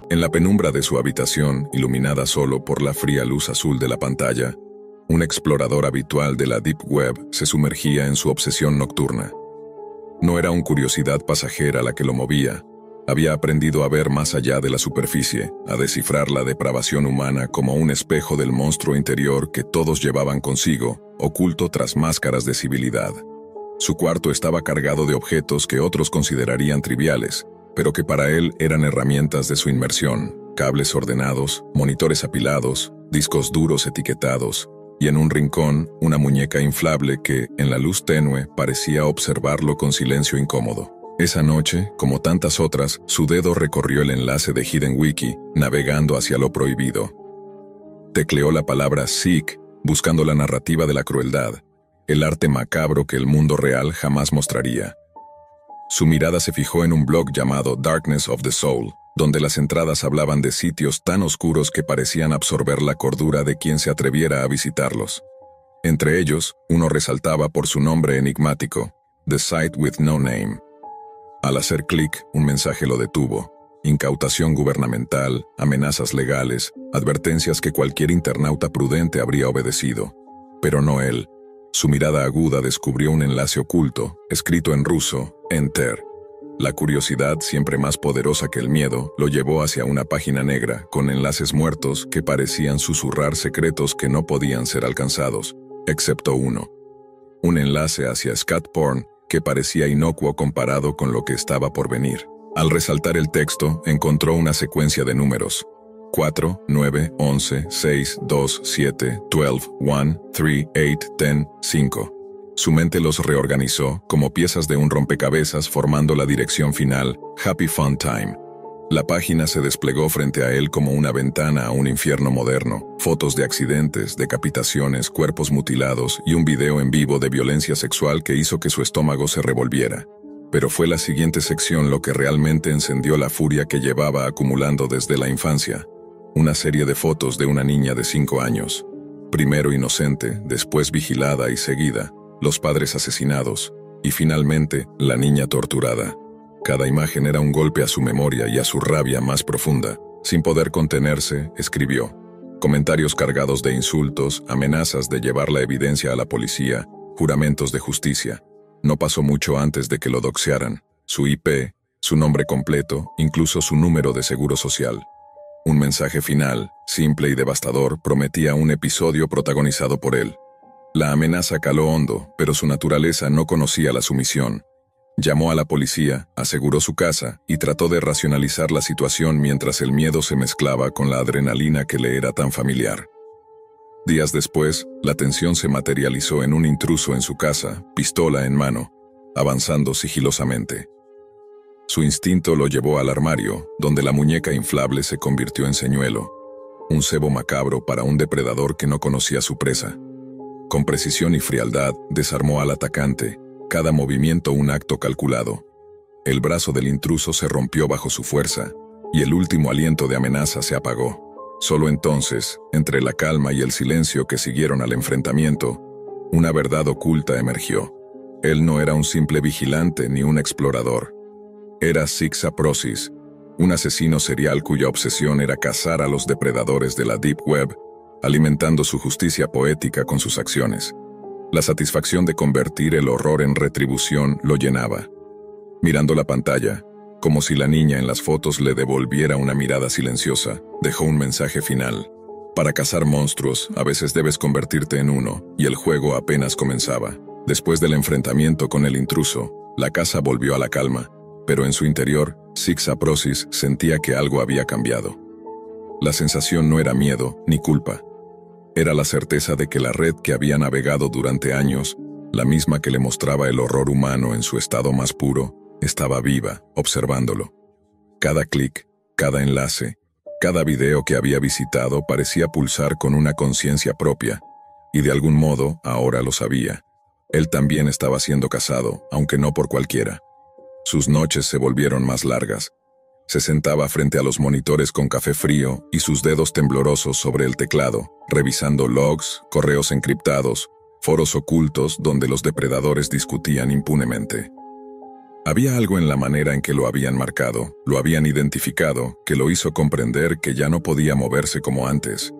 En la penumbra de su habitación, iluminada solo por la fría luz azul de la pantalla, un explorador habitual de la Deep Web se sumergía en su obsesión nocturna. No era una curiosidad pasajera la que lo movía. Había aprendido a ver más allá de la superficie, a descifrar la depravación humana como un espejo del monstruo interior que todos llevaban consigo, oculto tras máscaras de civilidad. Su cuarto estaba cargado de objetos que otros considerarían triviales, pero que para él eran herramientas de su inmersión: cables ordenados, monitores apilados, discos duros etiquetados, y en un rincón, una muñeca inflable que, en la luz tenue, parecía observarlo con silencio incómodo. Esa noche, como tantas otras, su dedo recorrió el enlace de Hidden Wiki, navegando hacia lo prohibido. Tecleó la palabra Seek, buscando la narrativa de la crueldad, el arte macabro que el mundo real jamás mostraría. Su mirada se fijó en un blog llamado Darkness of the Soul, donde las entradas hablaban de sitios tan oscuros que parecían absorber la cordura de quien se atreviera a visitarlos. Entre ellos, uno resaltaba por su nombre enigmático: The Site with No Name. Al hacer clic, un mensaje lo detuvo: incautación gubernamental, amenazas legales, advertencias que cualquier internauta prudente habría obedecido. Pero no él. Su mirada aguda descubrió un enlace oculto, escrito en ruso: Enter. La curiosidad, siempre más poderosa que el miedo, lo llevó hacia una página negra, con enlaces muertos que parecían susurrar secretos que no podían ser alcanzados, excepto uno. Un enlace hacia scat porn que parecía inocuo comparado con lo que estaba por venir. Al resaltar el texto, encontró una secuencia de números: 4, 9, 11, 6, 2, 7, 12, 1, 3, 8, 10, 5. Su mente los reorganizó como piezas de un rompecabezas, formando la dirección final: Happy Fun Time. La página se desplegó frente a él como una ventana a un infierno moderno: fotos de accidentes, decapitaciones, cuerpos mutilados y un video en vivo de violencia sexual que hizo que su estómago se revolviera. Pero fue la siguiente sección lo que realmente encendió la furia que llevaba acumulando desde la infancia: una serie de fotos de una niña de 5 años. Primero inocente, después vigilada y seguida, los padres asesinados, y finalmente, la niña torturada. Cada imagen era un golpe a su memoria y a su rabia más profunda. Sin poder contenerse, escribió comentarios cargados de insultos, amenazas de llevar la evidencia a la policía, juramentos de justicia. No pasó mucho antes de que lo doxearan: su IP, su nombre completo, incluso su número de seguro social. Un mensaje final, simple y devastador, prometía un episodio protagonizado por él. La amenaza caló hondo, pero su naturaleza no conocía la sumisión. Llamó a la policía, aseguró su casa y trató de racionalizar la situación mientras el miedo se mezclaba con la adrenalina que le era tan familiar. Días después, la tensión se materializó en un intruso en su casa, pistola en mano, avanzando sigilosamente. Su instinto lo llevó al armario, donde la muñeca inflable se convirtió en señuelo, un cebo macabro para un depredador que no conocía su presa. Con precisión y frialdad, desarmó al atacante, cada movimiento un acto calculado. El brazo del intruso se rompió bajo su fuerza, y el último aliento de amenaza se apagó. Solo entonces, entre la calma y el silencio que siguieron al enfrentamiento, una verdad oculta emergió. Él no era un simple vigilante ni un explorador. Era Sixaprosis, un asesino serial cuya obsesión era cazar a los depredadores de la Deep Web, alimentando su justicia poética con sus acciones. La satisfacción de convertir el horror en retribución lo llenaba. Mirando la pantalla, como si la niña en las fotos le devolviera una mirada silenciosa, dejó un mensaje final: para cazar monstruos, a veces debes convertirte en uno, y el juego apenas comenzaba. Después del enfrentamiento con el intruso, la casa volvió a la calma, pero en su interior, Sixaprosis sentía que algo había cambiado. La sensación no era miedo ni culpa. Era la certeza de que la red que había navegado durante años, la misma que le mostraba el horror humano en su estado más puro, estaba viva, observándolo. Cada clic, cada enlace, cada video que había visitado parecía pulsar con una conciencia propia, y de algún modo, ahora lo sabía. Él también estaba siendo cazado, aunque no por cualquiera. Sus noches se volvieron más largas. Se sentaba frente a los monitores con café frío y sus dedos temblorosos sobre el teclado, revisando logs, correos encriptados, foros ocultos donde los depredadores discutían impunemente. Había algo en la manera en que lo habían marcado, lo habían identificado, que lo hizo comprender que ya no podía moverse como antes.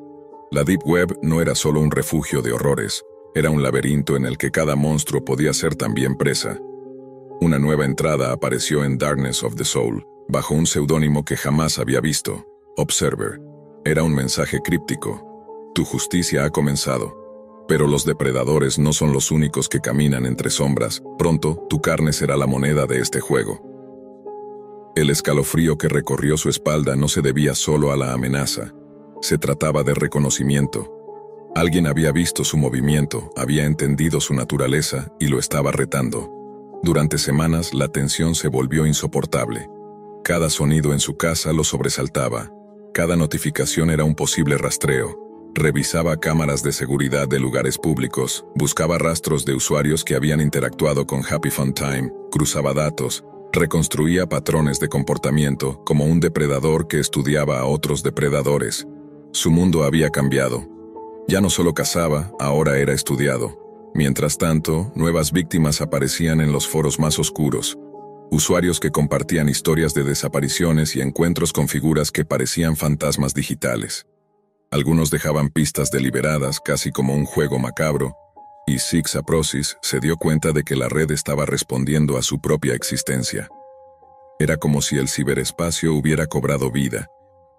La Deep Web no era solo un refugio de horrores, era un laberinto en el que cada monstruo podía ser también presa. Una nueva entrada apareció en Darkness of the Soul, bajo un seudónimo que jamás había visto, Observer. Era un mensaje críptico. Tu justicia ha comenzado. Pero los depredadores no son los únicos que caminan entre sombras. Pronto, tu carne será la moneda de este juego. El escalofrío que recorrió su espalda no se debía solo a la amenaza. Se trataba de reconocimiento. Alguien había visto su movimiento, había entendido su naturaleza y lo estaba retando. Durante semanas, la tensión se volvió insoportable. Cada sonido en su casa lo sobresaltaba. Cada notificación era un posible rastreo. Revisaba cámaras de seguridad de lugares públicos, buscaba rastros de usuarios que habían interactuado con Happy Fun Time, cruzaba datos, reconstruía patrones de comportamiento como un depredador que estudiaba a otros depredadores. Su mundo había cambiado. Ya no solo cazaba, ahora era estudiado. Mientras tanto, nuevas víctimas aparecían en los foros más oscuros. Usuarios que compartían historias de desapariciones y encuentros con figuras que parecían fantasmas digitales. Algunos dejaban pistas deliberadas, casi como un juego macabro, y Six Aprosis se dio cuenta de que la red estaba respondiendo a su propia existencia. Era como si el ciberespacio hubiera cobrado vida,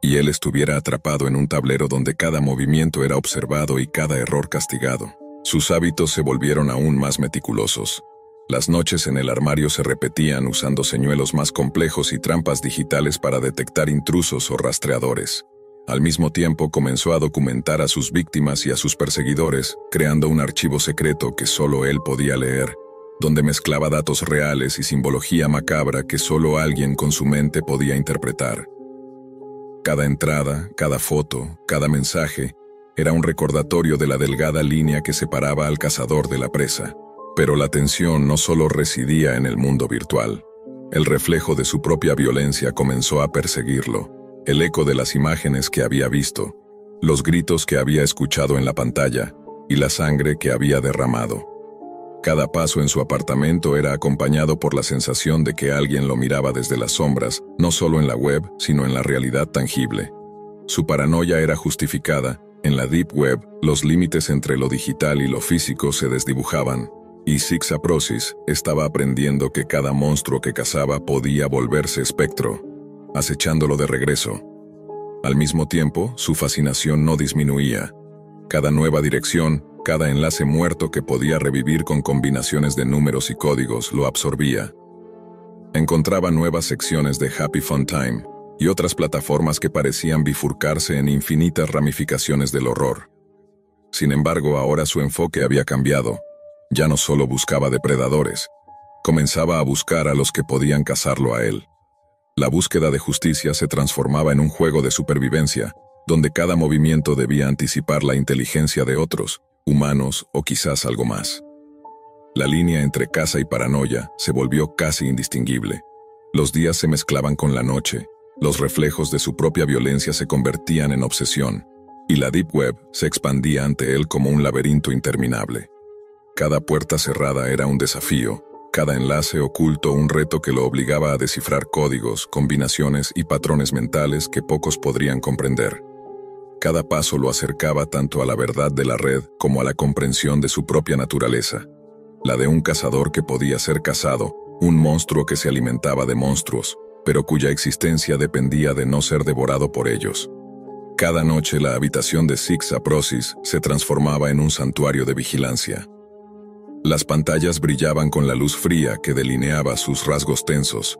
y él estuviera atrapado en un tablero donde cada movimiento era observado y cada error castigado. Sus hábitos se volvieron aún más meticulosos. Las noches en el armario se repetían usando señuelos más complejos y trampas digitales para detectar intrusos o rastreadores. Al mismo tiempo comenzó a documentar a sus víctimas y a sus perseguidores, creando un archivo secreto que solo él podía leer, donde mezclaba datos reales y simbología macabra que solo alguien con su mente podía interpretar. Cada entrada, cada foto, cada mensaje, era un recordatorio de la delgada línea que separaba al cazador de la presa. Pero la tensión no solo residía en el mundo virtual. El reflejo de su propia violencia comenzó a perseguirlo. El eco de las imágenes que había visto, los gritos que había escuchado en la pantalla y la sangre que había derramado. Cada paso en su apartamento era acompañado por la sensación de que alguien lo miraba desde las sombras, no solo en la web, sino en la realidad tangible. Su paranoia era justificada. En la Deep Web, los límites entre lo digital y lo físico se desdibujaban, y Six Aprosis estaba aprendiendo que cada monstruo que cazaba podía volverse espectro, acechándolo de regreso. Al mismo tiempo, su fascinación no disminuía. Cada nueva dirección, cada enlace muerto que podía revivir con combinaciones de números y códigos lo absorbía. Encontraba nuevas secciones de Happy Fun Time y otras plataformas que parecían bifurcarse en infinitas ramificaciones del horror. Sin embargo, ahora su enfoque había cambiado. Ya no solo buscaba depredadores, comenzaba a buscar a los que podían cazarlo a él. La búsqueda de justicia se transformaba en un juego de supervivencia, donde cada movimiento debía anticipar la inteligencia de otros, humanos o quizás algo más. La línea entre caza y paranoia se volvió casi indistinguible. Los días se mezclaban con la noche, los reflejos de su propia violencia se convertían en obsesión, y la Deep Web se expandía ante él como un laberinto interminable. Cada puerta cerrada era un desafío, cada enlace oculto un reto que lo obligaba a descifrar códigos, combinaciones y patrones mentales que pocos podrían comprender. Cada paso lo acercaba tanto a la verdad de la red como a la comprensión de su propia naturaleza, la de un cazador que podía ser cazado, un monstruo que se alimentaba de monstruos, pero cuya existencia dependía de no ser devorado por ellos. Cada noche la habitación de Six Aprosis se transformaba en un santuario de vigilancia. Las pantallas brillaban con la luz fría que delineaba sus rasgos tensos,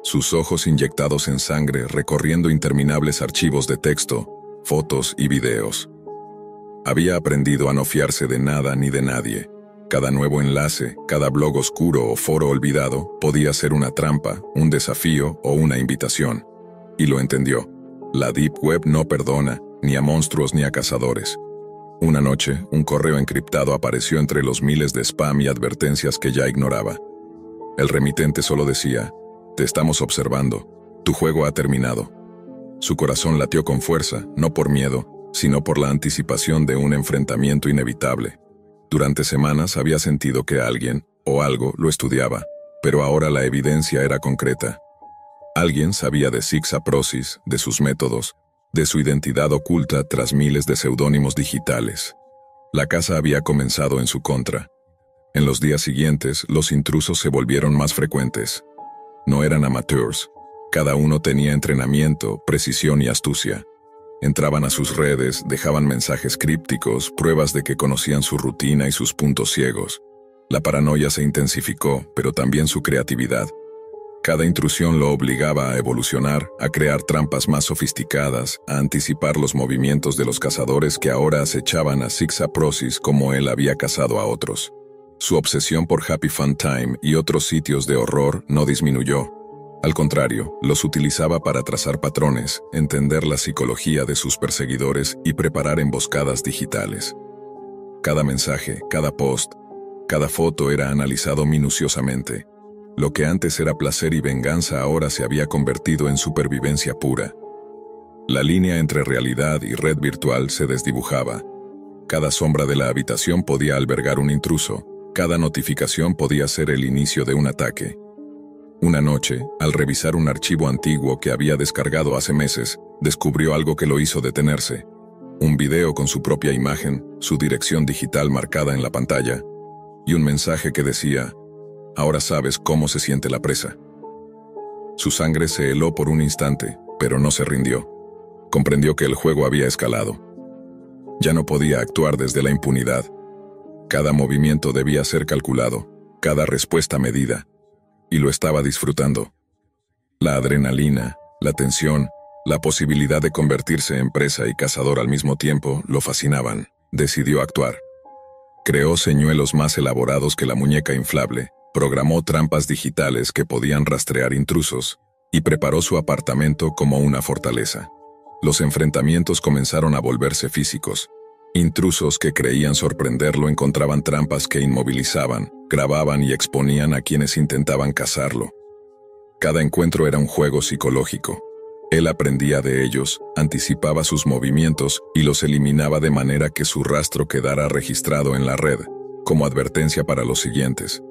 sus ojos inyectados en sangre recorriendo interminables archivos de texto, fotos y videos. Había aprendido a no fiarse de nada ni de nadie. Cada nuevo enlace, cada blog oscuro o foro olvidado podía ser una trampa, un desafío o una invitación. Y lo entendió. La Deep Web no perdona, ni a monstruos ni a cazadores. Una noche, un correo encriptado apareció entre los miles de spam y advertencias que ya ignoraba. El remitente solo decía: «Te estamos observando. Tu juego ha terminado». Su corazón latió con fuerza, no por miedo, sino por la anticipación de un enfrentamiento inevitable. Durante semanas había sentido que alguien, o algo, lo estudiaba. pero ahora la evidencia era concreta. Alguien sabía de Sixaprosis, de sus métodos, de su identidad oculta tras miles de seudónimos digitales. La caza había comenzado en su contra. En los días siguientes, los intrusos se volvieron más frecuentes. No eran amateurs. Cada uno tenía entrenamiento, precisión y astucia. Entraban a sus redes, dejaban mensajes crípticos, pruebas de que conocían su rutina y sus puntos ciegos. La paranoia se intensificó, pero también su creatividad. Cada intrusión lo obligaba a evolucionar, a crear trampas más sofisticadas, a anticipar los movimientos de los cazadores que ahora acechaban a Sixaprosis como él había cazado a otros. Su obsesión por Happy Fun Time y otros sitios de horror no disminuyó. Al contrario, los utilizaba para trazar patrones, entender la psicología de sus perseguidores y preparar emboscadas digitales. Cada mensaje, cada post, cada foto era analizado minuciosamente. Lo que antes era placer y venganza ahora se había convertido en supervivencia pura. La línea entre realidad y red virtual se desdibujaba. Cada sombra de la habitación podía albergar un intruso, cada notificación podía ser el inicio de un ataque. Una noche, al revisar un archivo antiguo que había descargado hace meses, descubrió algo que lo hizo detenerse. Un video con su propia imagen, su dirección digital marcada en la pantalla, y un mensaje que decía: «Ahora sabes cómo se siente la presa». Su sangre se heló por un instante, pero no se rindió. Comprendió que el juego había escalado. Ya no podía actuar desde la impunidad. Cada movimiento debía ser calculado, cada respuesta medida. Y lo estaba disfrutando. La adrenalina, la tensión, la posibilidad de convertirse en presa y cazador al mismo tiempo lo fascinaban. Decidió actuar. Creó señuelos más elaborados que la muñeca inflable, programó trampas digitales que podían rastrear intrusos, y preparó su apartamento como una fortaleza. Los enfrentamientos comenzaron a volverse físicos. Intrusos que creían sorprenderlo encontraban trampas que inmovilizaban, grababan y exponían a quienes intentaban cazarlo. Cada encuentro era un juego psicológico. Él aprendía de ellos, anticipaba sus movimientos y los eliminaba de manera que su rastro quedara registrado en la red, como advertencia para los siguientes.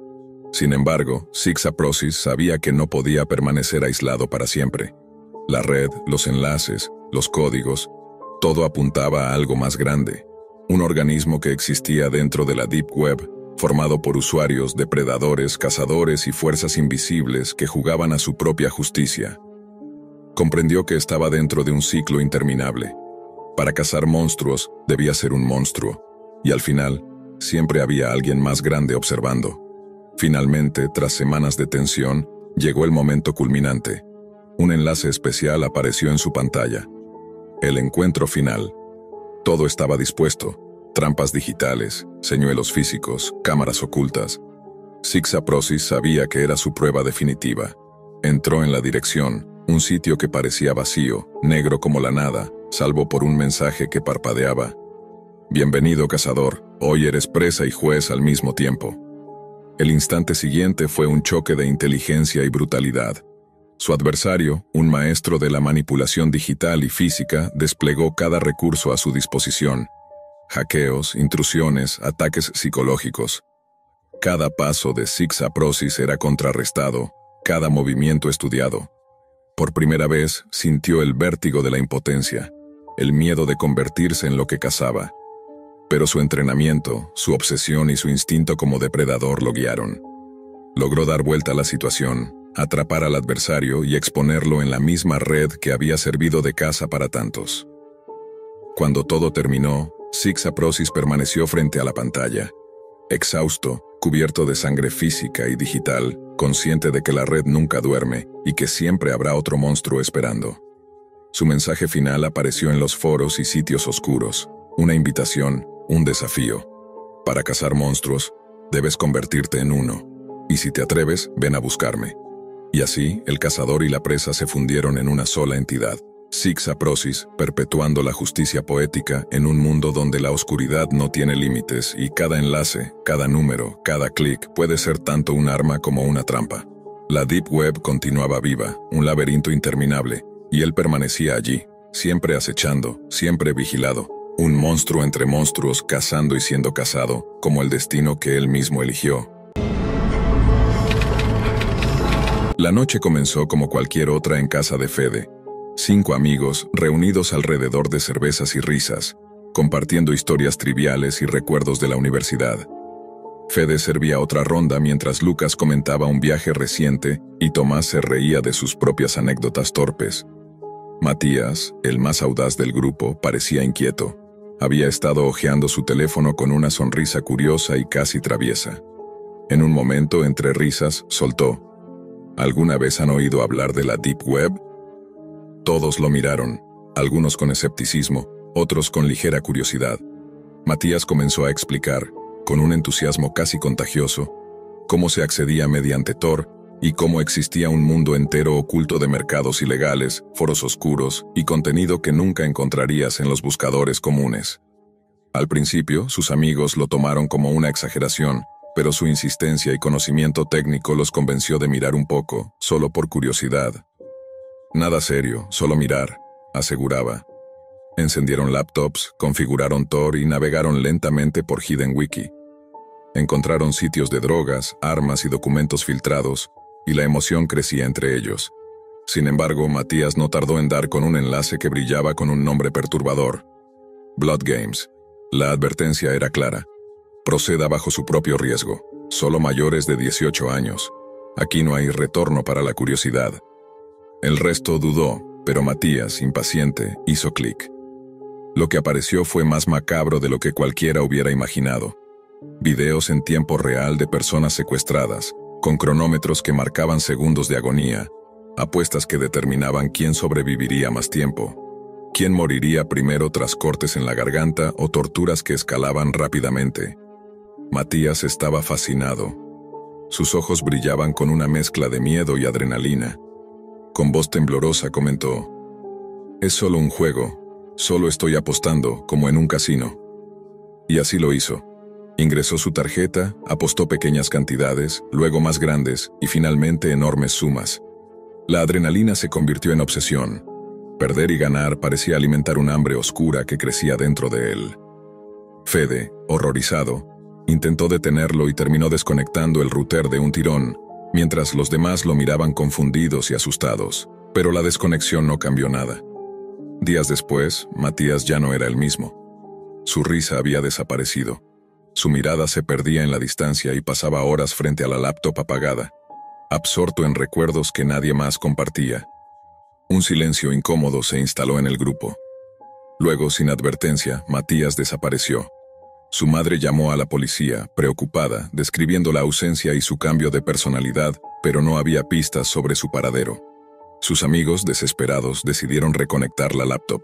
Sin embargo, Sixaprosis sabía que no podía permanecer aislado para siempre. La red, los enlaces, los códigos, todo apuntaba a algo más grande. Un organismo que existía dentro de la Deep Web, formado por usuarios, depredadores, cazadores y fuerzas invisibles que jugaban a su propia justicia. Comprendió que estaba dentro de un ciclo interminable. Para cazar monstruos, debía ser un monstruo, y al final, siempre había alguien más grande observando. Finalmente, tras semanas de tensión, llegó el momento culminante. Un enlace especial apareció en su pantalla. El encuentro final. Todo estaba dispuesto. Trampas digitales, señuelos físicos, cámaras ocultas. Sixaprosis sabía que era su prueba definitiva. Entró en la dirección, un sitio que parecía vacío, negro como la nada, salvo por un mensaje que parpadeaba. «Bienvenido, cazador, hoy eres presa y juez al mismo tiempo». El instante siguiente fue un choque de inteligencia y brutalidad. Su adversario, un maestro de la manipulación digital y física, desplegó cada recurso a su disposición. Hackeos, intrusiones, ataques psicológicos. Cada paso de Sixaprosis era contrarrestado, cada movimiento estudiado. Por primera vez sintió el vértigo de la impotencia, el miedo de convertirse en lo que cazaba. Pero su entrenamiento, su obsesión y su instinto como depredador lo guiaron. Logró dar vuelta a la situación, atrapar al adversario y exponerlo en la misma red que había servido de caza para tantos. Cuando todo terminó, Sixaprosis permaneció frente a la pantalla, exhausto, cubierto de sangre física y digital, consciente de que la red nunca duerme y que siempre habrá otro monstruo esperando. Su mensaje final apareció en los foros y sitios oscuros, una invitación, un desafío. Para cazar monstruos, debes convertirte en uno, y si te atreves, ven a buscarme. Y así, el cazador y la presa se fundieron en una sola entidad. Sixaprosis, perpetuando la justicia poética en un mundo donde la oscuridad no tiene límites y cada enlace, cada número, cada clic puede ser tanto un arma como una trampa. La Deep Web continuaba viva, un laberinto interminable, y él permanecía allí, siempre acechando, siempre vigilado, un monstruo entre monstruos cazando y siendo cazado, como el destino que él mismo eligió. La noche comenzó como cualquier otra en casa de Fede. 5 amigos reunidos alrededor de cervezas y risas, compartiendo historias triviales y recuerdos de la universidad. Fede servía otra ronda mientras Lucas comentaba un viaje reciente y Tomás se reía de sus propias anécdotas torpes. Matías, el más audaz del grupo, parecía inquieto. Había estado hojeando su teléfono con una sonrisa curiosa y casi traviesa. En un momento, entre risas, soltó: ¿Alguna vez han oído hablar de la Deep Web? Todos lo miraron, algunos con escepticismo, otros con ligera curiosidad. Matías comenzó a explicar, con un entusiasmo casi contagioso, cómo se accedía mediante Tor y cómo existía un mundo entero oculto de mercados ilegales, foros oscuros y contenido que nunca encontrarías en los buscadores comunes. Al principio, sus amigos lo tomaron como una exageración, pero su insistencia y conocimiento técnico los convenció de mirar un poco, solo por curiosidad. Nada serio, solo mirar, aseguraba. Encendieron laptops, configuraron Tor y navegaron lentamente por Hidden Wiki. Encontraron sitios de drogas, armas y documentos filtrados, y la emoción crecía entre ellos. Sin embargo, Matías no tardó en dar con un enlace que brillaba con un nombre perturbador: Blood Games. La advertencia era clara: proceda bajo su propio riesgo, solo mayores de 18 años. Aquí no hay retorno para la curiosidad. El resto dudó, pero Matías, impaciente, hizo clic. Lo que apareció fue más macabro de lo que cualquiera hubiera imaginado. Videos en tiempo real de personas secuestradas, con cronómetros que marcaban segundos de agonía, apuestas que determinaban quién sobreviviría más tiempo, quién moriría primero tras cortes en la garganta o torturas que escalaban rápidamente. Matías estaba fascinado. Sus ojos brillaban con una mezcla de miedo y adrenalina. Con voz temblorosa comentó: «Es solo un juego, solo estoy apostando, como en un casino». Y así lo hizo. Ingresó su tarjeta, apostó pequeñas cantidades, luego más grandes y finalmente enormes sumas. La adrenalina se convirtió en obsesión. Perder y ganar parecía alimentar un hambre oscura que crecía dentro de él. Fede, horrorizado, intentó detenerlo y terminó desconectando el router de un tirón, mientras los demás lo miraban confundidos y asustados. Pero la desconexión no cambió nada. Días después, Matías ya no era el mismo. Su risa había desaparecido. Su mirada se perdía en la distancia y pasaba horas frente a la laptop apagada, absorto en recuerdos que nadie más compartía. Un silencio incómodo se instaló en el grupo. Luego, sin advertencia, Matías desapareció. Su madre llamó a la policía, preocupada, describiendo la ausencia y su cambio de personalidad, pero no había pistas sobre su paradero. Sus amigos, desesperados, decidieron reconectar la laptop.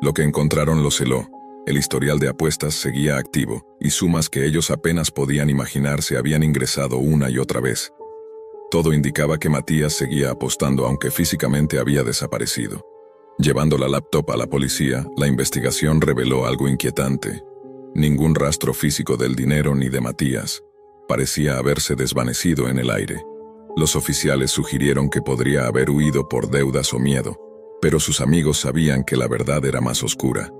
Lo que encontraron los heló. El historial de apuestas seguía activo, y sumas que ellos apenas podían imaginar se habían ingresado una y otra vez. Todo indicaba que Matías seguía apostando aunque físicamente había desaparecido. Llevando la laptop a la policía, la investigación reveló algo inquietante. Ningún rastro físico del dinero ni de Matías. Parecía haberse desvanecido en el aire. Los oficiales sugirieron que podría haber huido por deudas o miedo, pero sus amigos sabían que la verdad era más oscura.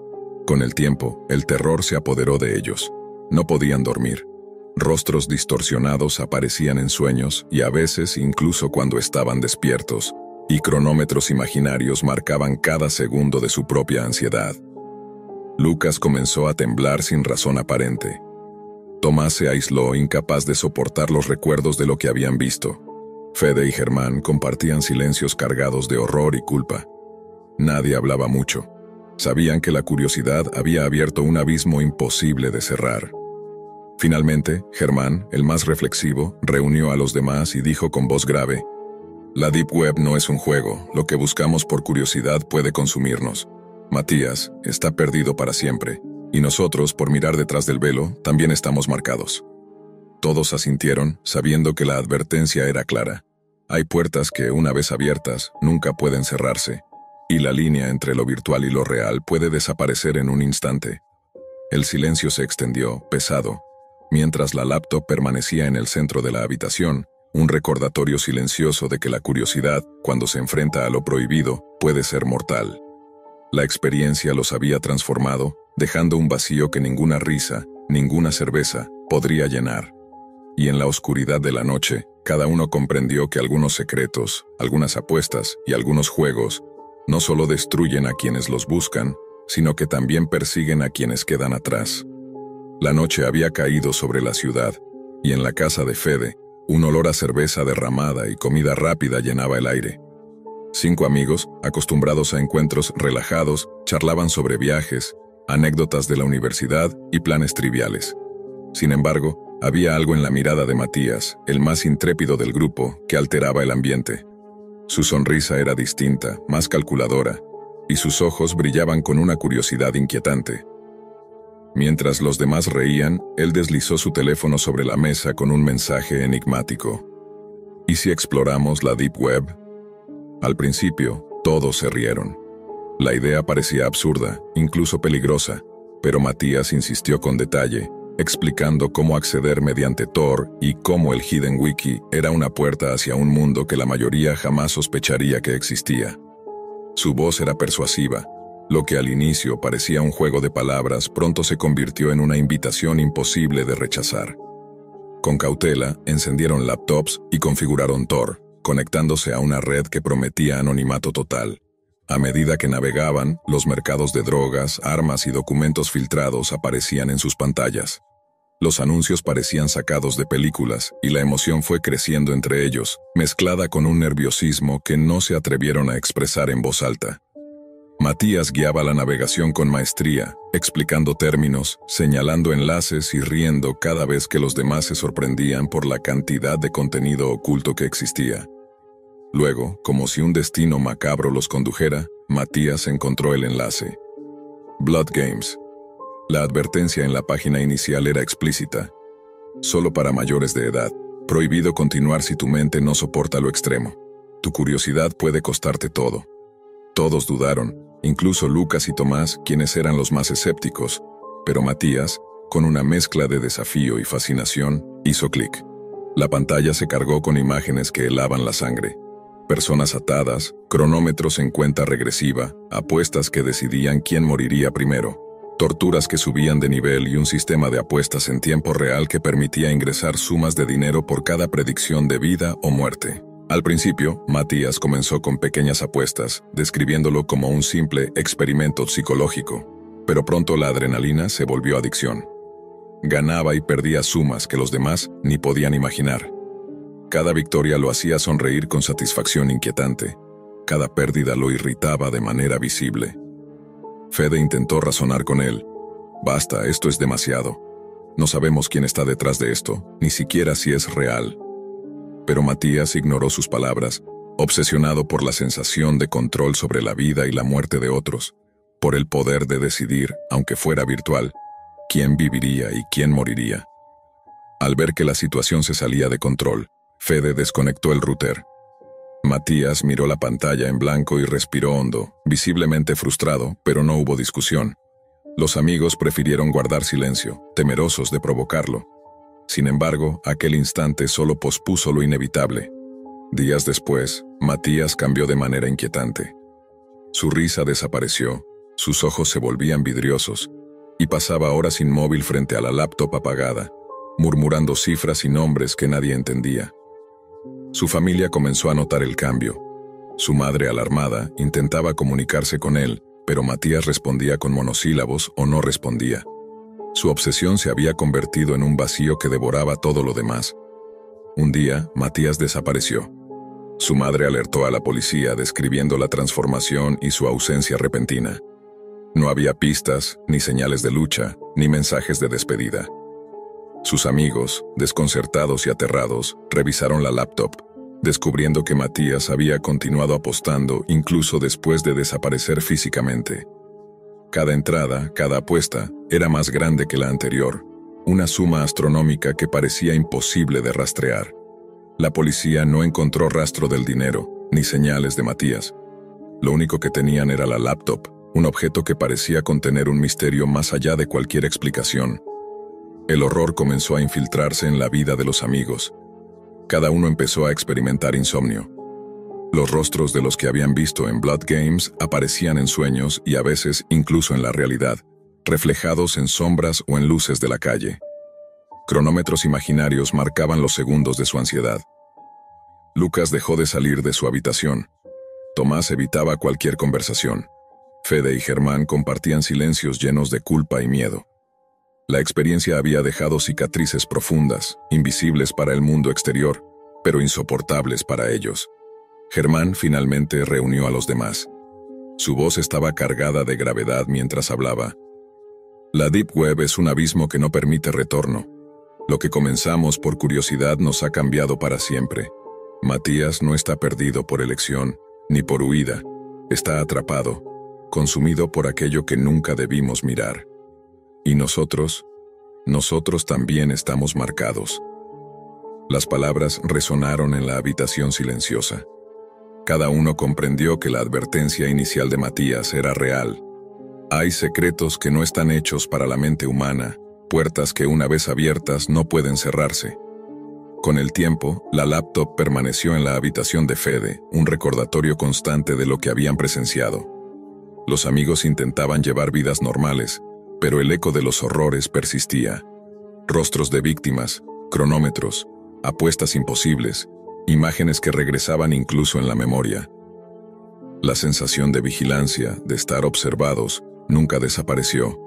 Con el tiempo, el terror se apoderó de ellos. No podían dormir. Rostros distorsionados aparecían en sueños y a veces incluso cuando estaban despiertos, y cronómetros imaginarios marcaban cada segundo de su propia ansiedad. Lucas comenzó a temblar sin razón aparente. Tomás se aisló, incapaz de soportar los recuerdos de lo que habían visto. Fede y Germán compartían silencios cargados de horror y culpa. Nadie hablaba mucho. Sabían que la curiosidad había abierto un abismo imposible de cerrar. Finalmente, Germán, el más reflexivo, reunió a los demás y dijo con voz grave: «La Deep Web no es un juego, lo que buscamos por curiosidad puede consumirnos. Matías está perdido para siempre, y nosotros, por mirar detrás del velo, también estamos marcados». Todos asintieron, sabiendo que la advertencia era clara. Hay puertas que, una vez abiertas, nunca pueden cerrarse, y la línea entre lo virtual y lo real puede desaparecer en un instante. El silencio se extendió, pesado, mientras la laptop permanecía en el centro de la habitación, un recordatorio silencioso de que la curiosidad, cuando se enfrenta a lo prohibido, puede ser mortal. La experiencia los había transformado, dejando un vacío que ninguna risa, ninguna cerveza, podría llenar. y en la oscuridad de la noche, cada uno comprendió que algunos secretos, algunas apuestas y algunos juegos no solo destruyen a quienes los buscan, sino que también persiguen a quienes quedan atrás. La noche había caído sobre la ciudad, y en la casa de Fede, un olor a cerveza derramada y comida rápida llenaba el aire. 5 amigos, acostumbrados a encuentros relajados, charlaban sobre viajes, anécdotas de la universidad y planes triviales. Sin embargo, había algo en la mirada de Matías, el más intrépido del grupo, que alteraba el ambiente. Su sonrisa era distinta, más calculadora, y sus ojos brillaban con una curiosidad inquietante. Mientras los demás reían, él deslizó su teléfono sobre la mesa con un mensaje enigmático. ¿Y si exploramos la Deep Web? Al principio, todos se rieron. La idea parecía absurda, incluso peligrosa, pero Matías insistió con detalle, explicando cómo acceder mediante Tor y cómo el Hidden Wiki era una puerta hacia un mundo que la mayoría jamás sospecharía que existía. Su voz era persuasiva. Lo que al inicio parecía un juego de palabras pronto se convirtió en una invitación imposible de rechazar. Con cautela, encendieron laptops y configuraron Tor, conectándose a una red que prometía anonimato total. A medida que navegaban, los mercados de drogas, armas y documentos filtrados aparecían en sus pantallas. Los anuncios parecían sacados de películas, y la emoción fue creciendo entre ellos, mezclada con un nerviosismo que no se atrevieron a expresar en voz alta. Matías guiaba la navegación con maestría, explicando términos, señalando enlaces y riendo cada vez que los demás se sorprendían por la cantidad de contenido oculto que existía. Luego, como si un destino macabro los condujera, Matías encontró el enlace. Blood Games. La advertencia en la página inicial era explícita. Solo para mayores de edad. Prohibido continuar si tu mente no soporta lo extremo. Tu curiosidad puede costarte todo. Todos dudaron, incluso Lucas y Tomás, quienes eran los más escépticos, pero Matías, con una mezcla de desafío y fascinación, hizo clic. La pantalla se cargó con imágenes que helaban la sangre. Personas atadas, cronómetros en cuenta regresiva, apuestas que decidían quién moriría primero, torturas que subían de nivel y un sistema de apuestas en tiempo real que permitía ingresar sumas de dinero por cada predicción de vida o muerte. Al principio, Matías comenzó con pequeñas apuestas, describiéndolo como un simple experimento psicológico, pero pronto la adrenalina se volvió adicción. Ganaba y perdía sumas que los demás ni podían imaginar. Cada victoria lo hacía sonreír con satisfacción inquietante. Cada pérdida lo irritaba de manera visible. Fede intentó razonar con él. Basta, esto es demasiado. No sabemos quién está detrás de esto, ni siquiera si es real. Pero Matías ignoró sus palabras, obsesionado por la sensación de control sobre la vida y la muerte de otros, por el poder de decidir, aunque fuera virtual, quién viviría y quién moriría. Al ver que la situación se salía de control, Fede desconectó el router. Matías miró la pantalla en blanco y respiró hondo, visiblemente frustrado, pero no hubo discusión. Los amigos prefirieron guardar silencio, temerosos de provocarlo. Sin embargo, aquel instante solo pospuso lo inevitable. Días después, Matías cambió de manera inquietante. Su risa desapareció, sus ojos se volvían vidriosos, y pasaba horas inmóvil frente a la laptop apagada, murmurando cifras y nombres que nadie entendía. Su familia comenzó a notar el cambio. Su madre, alarmada, intentaba comunicarse con él, pero Matías respondía con monosílabos o no respondía. Su obsesión se había convertido en un vacío que devoraba todo lo demás. Un día, Matías desapareció. Su madre alertó a la policía describiendo la transformación y su ausencia repentina. No había pistas, ni señales de lucha, ni mensajes de despedida. Sus amigos, desconcertados y aterrados, revisaron la laptop, descubriendo que Matías había continuado apostando incluso después de desaparecer físicamente. Cada entrada, cada apuesta, era más grande que la anterior, una suma astronómica que parecía imposible de rastrear. La policía no encontró rastro del dinero, ni señales de Matías. Lo único que tenían era la laptop, un objeto que parecía contener un misterio más allá de cualquier explicación. El horror comenzó a infiltrarse en la vida de los amigos. Cada uno empezó a experimentar insomnio. Los rostros de los que habían visto en Blood Games aparecían en sueños y a veces incluso en la realidad, reflejados en sombras o en luces de la calle. Cronómetros imaginarios marcaban los segundos de su ansiedad. Lucas dejó de salir de su habitación. Tomás evitaba cualquier conversación. Fede y Germán compartían silencios llenos de culpa y miedo. La experiencia había dejado cicatrices profundas, invisibles para el mundo exterior, pero insoportables para ellos. Germán finalmente reunió a los demás. Su voz estaba cargada de gravedad mientras hablaba. La Deep Web es un abismo que no permite retorno. Lo que comenzamos por curiosidad nos ha cambiado para siempre. Matías no está perdido por elección, ni por huida. Está atrapado, consumido por aquello que nunca debimos mirar. Y nosotros también estamos marcados. Las palabras resonaron en la habitación silenciosa. Cada uno comprendió que la advertencia inicial de Matías era real. Hay secretos que no están hechos para la mente humana, puertas que una vez abiertas no pueden cerrarse. Con el tiempo, la laptop permaneció en la habitación de Fede, un recordatorio constante de lo que habían presenciado. Los amigos intentaban llevar vidas normales, pero el eco de los horrores persistía. Rostros de víctimas, cronómetros, apuestas imposibles, imágenes que regresaban incluso en la memoria. La sensación de vigilancia, de estar observados, nunca desapareció.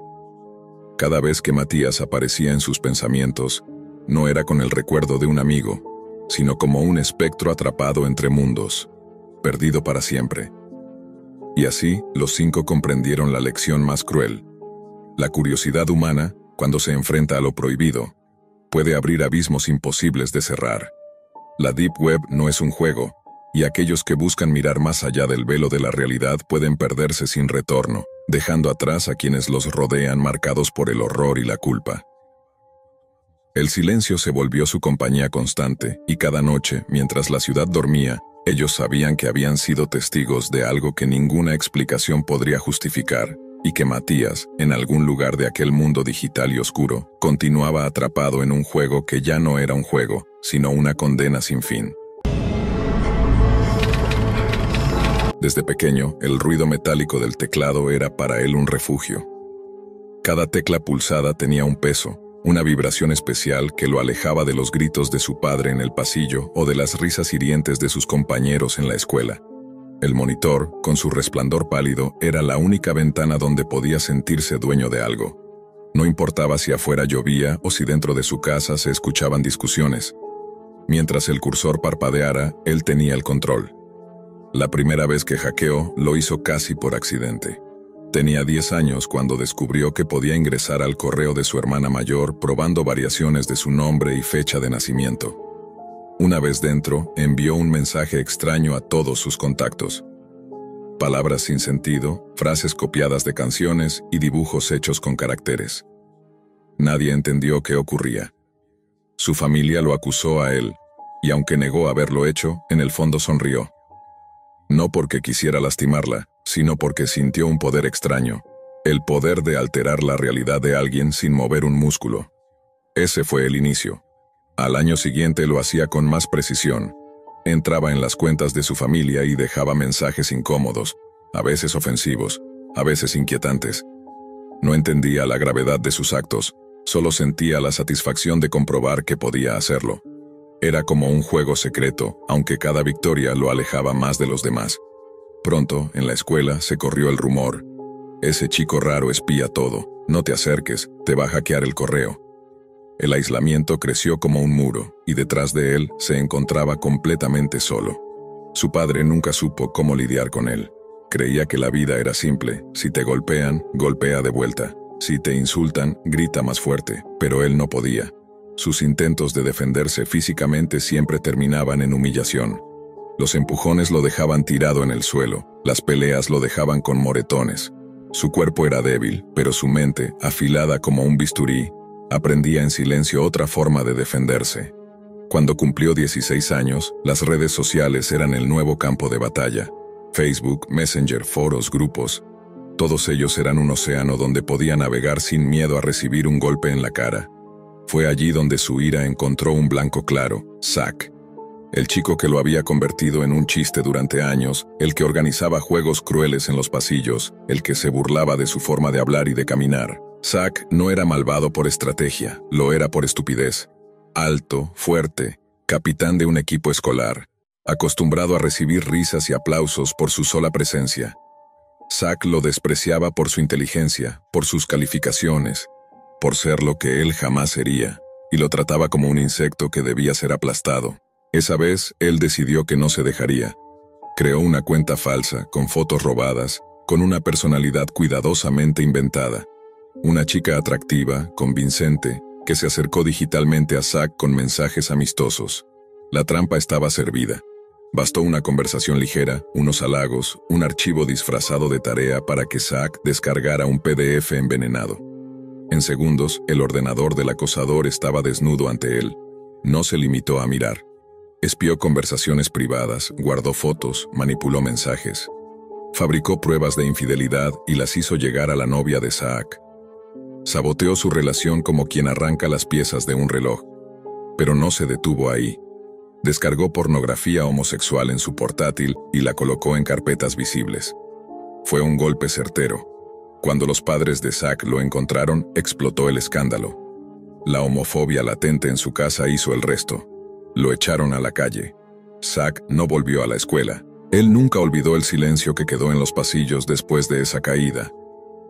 Cada vez que Matías aparecía en sus pensamientos, no era con el recuerdo de un amigo, sino como un espectro atrapado entre mundos, perdido para siempre. Y así, los 5 comprendieron la lección más cruel. La curiosidad humana, cuando se enfrenta a lo prohibido, puede abrir abismos imposibles de cerrar. La Deep Web no es un juego, y aquellos que buscan mirar más allá del velo de la realidad pueden perderse sin retorno, dejando atrás a quienes los rodean marcados por el horror y la culpa. El silencio se volvió su compañía constante, y cada noche, mientras la ciudad dormía, ellos sabían que habían sido testigos de algo que ninguna explicación podría justificar, y que Matías, en algún lugar de aquel mundo digital y oscuro, continuaba atrapado en un juego que ya no era un juego, sino una condena sin fin. Desde pequeño, el ruido metálico del teclado era para él un refugio. Cada tecla pulsada tenía un peso, una vibración especial que lo alejaba de los gritos de su padre en el pasillo o de las risas hirientes de sus compañeros en la escuela. El monitor, con su resplandor pálido, era la única ventana donde podía sentirse dueño de algo. No importaba si afuera llovía o si dentro de su casa se escuchaban discusiones. Mientras el cursor parpadeara, él tenía el control. La primera vez que hackeó, lo hizo casi por accidente. Tenía 10 años cuando descubrió que podía ingresar al correo de su hermana mayor probando variaciones de su nombre y fecha de nacimiento. Una vez dentro, envió un mensaje extraño a todos sus contactos. Palabras sin sentido, frases copiadas de canciones y dibujos hechos con caracteres. Nadie entendió qué ocurría. Su familia lo acusó a él, y aunque negó haberlo hecho, en el fondo sonrió. No porque quisiera lastimarla, sino porque sintió un poder extraño, el poder de alterar la realidad de alguien sin mover un músculo. Ese fue el inicio. Al año siguiente lo hacía con más precisión. Entraba en las cuentas de su familia y dejaba mensajes incómodos, a veces ofensivos, a veces inquietantes. No entendía la gravedad de sus actos, solo sentía la satisfacción de comprobar que podía hacerlo. Era como un juego secreto, aunque cada victoria lo alejaba más de los demás. Pronto, en la escuela, se corrió el rumor. Ese chico raro espía todo, no te acerques, te va a hackear el correo. El aislamiento creció como un muro, y detrás de él se encontraba completamente solo. Su padre nunca supo cómo lidiar con él. Creía que la vida era simple, si te golpean, golpea de vuelta. Si te insultan, grita más fuerte, pero él no podía. Sus intentos de defenderse físicamente siempre terminaban en humillación. Los empujones lo dejaban tirado en el suelo, las peleas lo dejaban con moretones. Su cuerpo era débil, pero su mente, afilada como un bisturí, aprendía en silencio otra forma de defenderse. Cuando cumplió 16 años, las redes sociales eran el nuevo campo de batalla. Facebook, Messenger, foros, grupos. Todos ellos eran un océano donde podía navegar sin miedo a recibir un golpe en la cara. Fue allí donde su ira encontró un blanco claro, Zack. El chico que lo había convertido en un chiste durante años, el que organizaba juegos crueles en los pasillos, el que se burlaba de su forma de hablar y de caminar. Zack no era malvado por estrategia, lo era por estupidez. Alto, fuerte, capitán de un equipo escolar, acostumbrado a recibir risas y aplausos por su sola presencia. Zack lo despreciaba por su inteligencia, por sus calificaciones, por ser lo que él jamás sería, y lo trataba como un insecto que debía ser aplastado. Esa vez, él decidió que no se dejaría. Creó una cuenta falsa, con fotos robadas, con una personalidad cuidadosamente inventada. Una chica atractiva, convincente, que se acercó digitalmente a Zack con mensajes amistosos. La trampa estaba servida. Bastó una conversación ligera, unos halagos, un archivo disfrazado de tarea para que Zack descargara un PDF envenenado. En segundos, el ordenador del acosador estaba desnudo ante él. No se limitó a mirar. Espió conversaciones privadas, guardó fotos, manipuló mensajes. Fabricó pruebas de infidelidad y las hizo llegar a la novia de Zack. Saboteó su relación como quien arranca las piezas de un reloj. Pero no se detuvo ahí. Descargó pornografía homosexual en su portátil y la colocó en carpetas visibles. Fue un golpe certero. Cuando los padres de Zack lo encontraron, explotó el escándalo. La homofobia latente en su casa hizo el resto. Lo echaron a la calle. Zack no volvió a la escuela. Él nunca olvidó el silencio que quedó en los pasillos después de esa caída.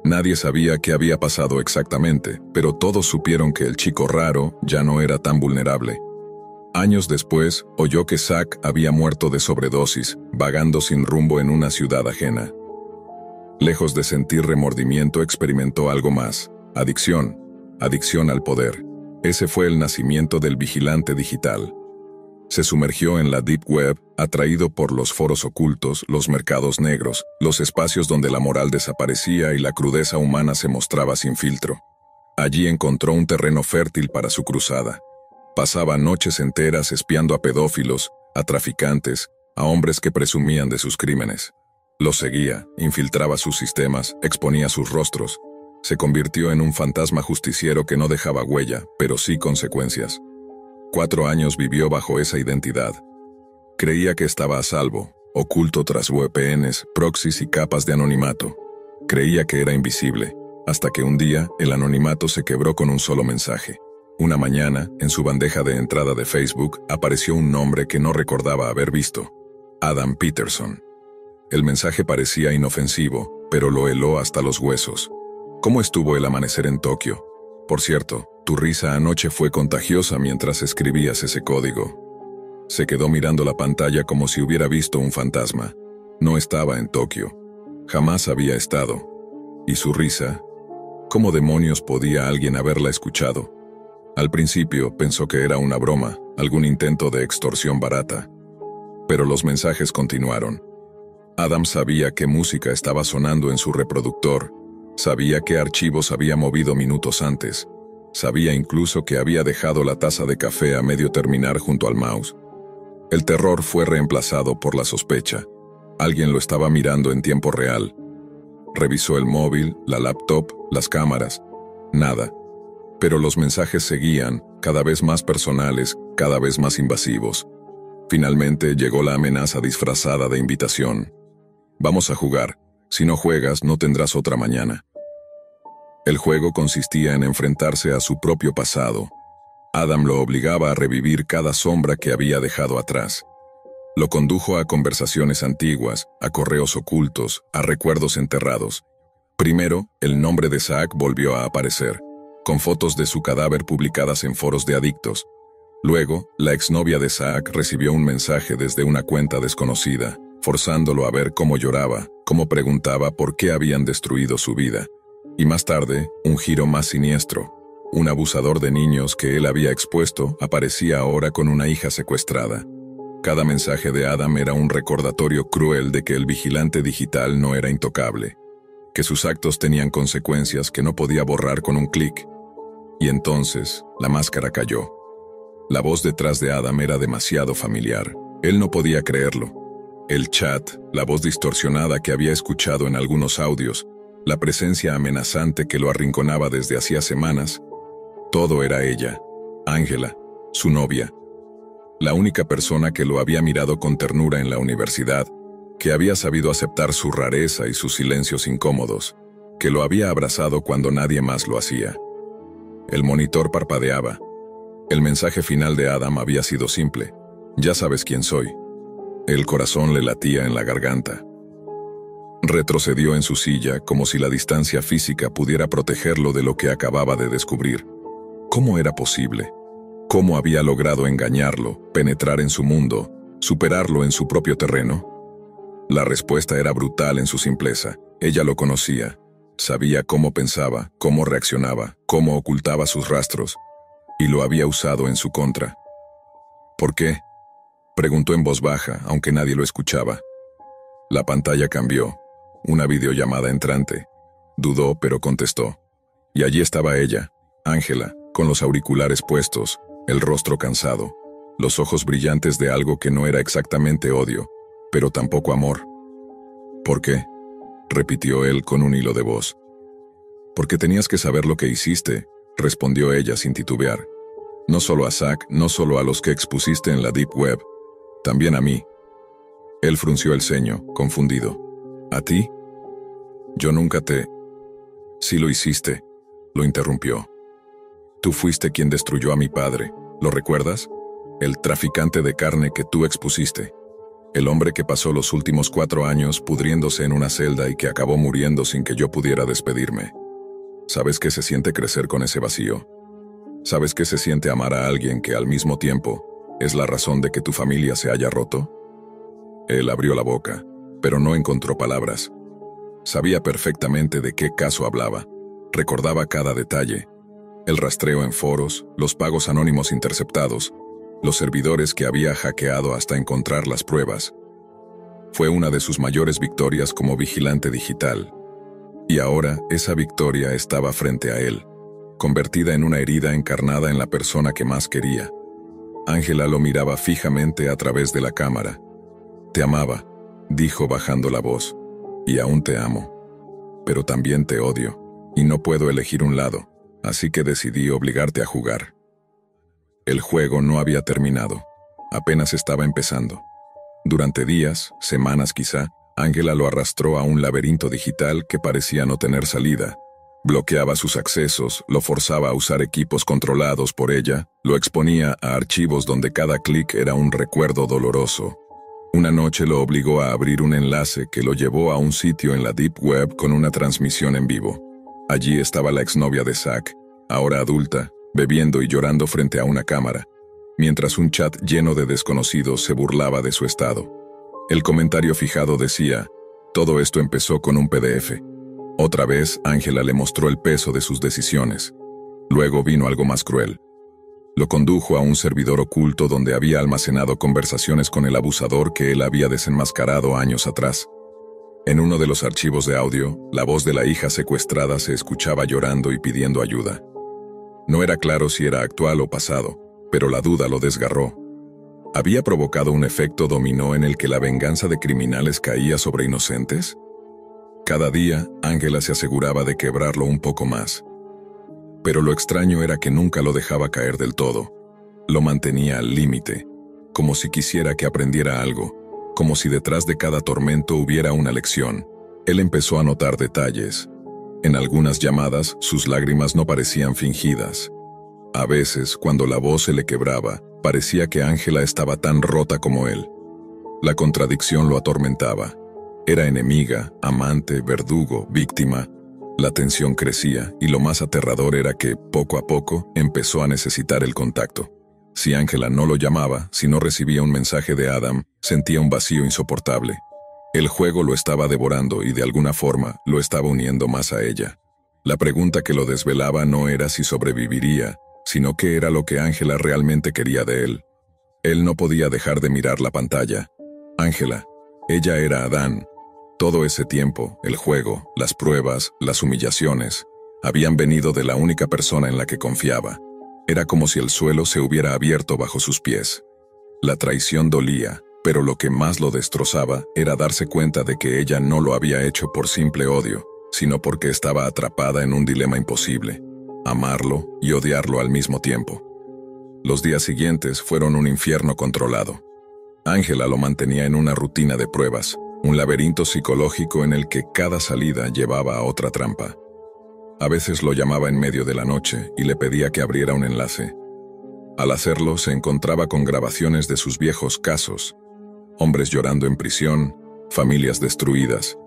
Nadie sabía qué había pasado exactamente, pero todos supieron que el chico raro ya no era tan vulnerable. Años después, oyó que Zack había muerto de sobredosis, vagando sin rumbo en una ciudad ajena. Lejos de sentir remordimiento, experimentó algo más: adicción. Adicción al poder. Ese fue el nacimiento del vigilante digital. Se sumergió en la Deep Web, atraído por los foros ocultos, los mercados negros, los espacios donde la moral desaparecía y la crudeza humana se mostraba sin filtro. Allí encontró un terreno fértil para su cruzada. Pasaba noches enteras espiando a pedófilos, a traficantes, a hombres que presumían de sus crímenes. Los seguía, infiltraba sus sistemas, exponía sus rostros. Se convirtió en un fantasma justiciero que no dejaba huella, pero sí consecuencias. 4 años vivió bajo esa identidad. Creía que estaba a salvo, oculto tras VPNs, proxies y capas de anonimato. Creía que era invisible, hasta que un día el anonimato se quebró con un solo mensaje. Una mañana, en su bandeja de entrada de Facebook, apareció un nombre que no recordaba haber visto: Adam Peterson. El mensaje parecía inofensivo, pero lo heló hasta los huesos. ¿Cómo estuvo el amanecer en Tokio? Por cierto, tu risa anoche fue contagiosa mientras escribías ese código. Se quedó mirando la pantalla como si hubiera visto un fantasma. No estaba en Tokio. Jamás había estado. ¿Y su risa? ¿Cómo demonios podía alguien haberla escuchado? Al principio pensó que era una broma, algún intento de extorsión barata. Pero los mensajes continuaron. Adam sabía qué música estaba sonando en su reproductor, sabía qué archivos había movido minutos antes, sabía incluso que había dejado la taza de café a medio terminar junto al mouse. El terror fue reemplazado por la sospecha. Alguien lo estaba mirando en tiempo real. Revisó el móvil, la laptop, las cámaras. Nada. Pero los mensajes seguían, cada vez más personales, cada vez más invasivos. Finalmente llegó la amenaza disfrazada de invitación. Vamos a jugar. Si no juegas, no tendrás otra mañana. El juego consistía en enfrentarse a su propio pasado. Adam lo obligaba a revivir cada sombra que había dejado atrás. Lo condujo a conversaciones antiguas, a correos ocultos, a recuerdos enterrados. Primero, el nombre de Zack volvió a aparecer, con fotos de su cadáver publicadas en foros de adictos. Luego, la exnovia de Zack recibió un mensaje desde una cuenta desconocida, forzándolo a ver cómo lloraba, cómo preguntaba por qué habían destruido su vida. Y más tarde, un giro más siniestro. Un abusador de niños que él había expuesto aparecía ahora con una hija secuestrada. Cada mensaje de Adam era un recordatorio cruel de que el vigilante digital no era intocable, que sus actos tenían consecuencias que no podía borrar con un clic. Y entonces, la máscara cayó. La voz detrás de Adam era demasiado familiar. Él no podía creerlo. El chat, la voz distorsionada que había escuchado en algunos audios, la presencia amenazante que lo arrinconaba desde hacía semanas, todo era ella, Ángela, su novia. La única persona que lo había mirado con ternura en la universidad, que había sabido aceptar su rareza y sus silencios incómodos. que lo había abrazado cuando nadie más lo hacía. El monitor parpadeaba. El mensaje final de Adam había sido simple: ya sabes quién soy. El corazón le latía en la garganta. Retrocedió en su silla como si la distancia física pudiera protegerlo de lo que acababa de descubrir. ¿Cómo era posible? ¿Cómo había logrado engañarlo, penetrar en su mundo, superarlo en su propio terreno? La respuesta era brutal en su simpleza. Ella lo conocía. Sabía cómo pensaba, cómo reaccionaba, cómo ocultaba sus rastros, y lo había usado en su contra. ¿Por qué?, preguntó en voz baja, aunque nadie lo escuchaba. La pantalla cambió. Una videollamada entrante. Dudó, pero contestó. Y allí estaba ella, Ángela, con los auriculares puestos, el rostro cansado, los ojos brillantes de algo que no era exactamente odio, pero tampoco amor. ¿Por qué?, repitió él con un hilo de voz. Porque tenías que saber lo que hiciste, respondió ella sin titubear. No solo a Zack, no solo a los que expusiste en la Deep Web, también a mí. Él frunció el ceño, confundido. ¿A ti? Yo nunca te... Sí lo hiciste, lo interrumpió. Tú fuiste quien destruyó a mi padre, ¿lo recuerdas? El traficante de carne que tú expusiste. El hombre que pasó los últimos 4 años pudriéndose en una celda y que acabó muriendo sin que yo pudiera despedirme. ¿Sabes qué se siente crecer con ese vacío? ¿Sabes qué se siente amar a alguien que al mismo tiempo es la razón de que tu familia se haya roto? Él abrió la boca, pero no encontró palabras. Sabía perfectamente de qué caso hablaba. Recordaba cada detalle. El rastreo en foros, los pagos anónimos interceptados, los servidores que había hackeado hasta encontrar las pruebas. Fue una de sus mayores victorias como vigilante digital. Y ahora esa victoria estaba frente a él, convertida en una herida encarnada en la persona que más quería. Ángela lo miraba fijamente a través de la cámara. Te amaba, dijo bajando la voz, y aún te amo. Pero también te odio, y no puedo elegir un lado, así que decidí obligarte a jugar. El juego no había terminado, apenas estaba empezando. Durante días, semanas quizá, Ángela lo arrastró a un laberinto digital que parecía no tener salida. Bloqueaba sus accesos, lo forzaba a usar equipos controlados por ella, lo exponía a archivos donde cada clic era un recuerdo doloroso. Una noche lo obligó a abrir un enlace que lo llevó a un sitio en la Deep Web con una transmisión en vivo. Allí estaba la exnovia de Zack, ahora adulta, bebiendo y llorando frente a una cámara, mientras un chat lleno de desconocidos se burlaba de su estado. El comentario fijado decía: todo esto empezó con un PDF. Otra vez, Ángela le mostró el peso de sus decisiones. Luego vino algo más cruel. Lo condujo a un servidor oculto donde había almacenado conversaciones con el abusador que él había desenmascarado años atrás. En uno de los archivos de audio, la voz de la hija secuestrada se escuchaba llorando y pidiendo ayuda. No era claro si era actual o pasado, pero la duda lo desgarró. ¿Había provocado un efecto dominó en el que la venganza de criminales caía sobre inocentes? Cada día, Ángela se aseguraba de quebrarlo un poco más. Pero lo extraño era que nunca lo dejaba caer del todo. Lo mantenía al límite, como si quisiera que aprendiera algo, como si detrás de cada tormento hubiera una lección. Él empezó a notar detalles. En algunas llamadas, sus lágrimas no parecían fingidas. A veces, cuando la voz se le quebraba, parecía que Ángela estaba tan rota como él. La contradicción lo atormentaba. Era enemiga, amante, verdugo, víctima. La tensión crecía, y lo más aterrador era que, poco a poco, empezó a necesitar el contacto. Si Ángela no lo llamaba, si no recibía un mensaje de Adam, sentía un vacío insoportable. El juego lo estaba devorando y de alguna forma lo estaba uniendo más a ella. La pregunta que lo desvelaba no era si sobreviviría, sino qué era lo que Ángela realmente quería de él. Él no podía dejar de mirar la pantalla. Ángela, ella era Adán. Todo ese tiempo, el juego, las pruebas, las humillaciones, habían venido de la única persona en la que confiaba. Era como si el suelo se hubiera abierto bajo sus pies. La traición dolía, pero lo que más lo destrozaba era darse cuenta de que ella no lo había hecho por simple odio, sino porque estaba atrapada en un dilema imposible: amarlo y odiarlo al mismo tiempo. Los días siguientes fueron un infierno controlado. Ángela lo mantenía en una rutina de pruebas. Un laberinto psicológico en el que cada salida llevaba a otra trampa. A veces lo llamaba en medio de la noche y le pedía que abriera un enlace. Al hacerlo, se encontraba con grabaciones de sus viejos casos: hombres llorando en prisión, familias destruidas,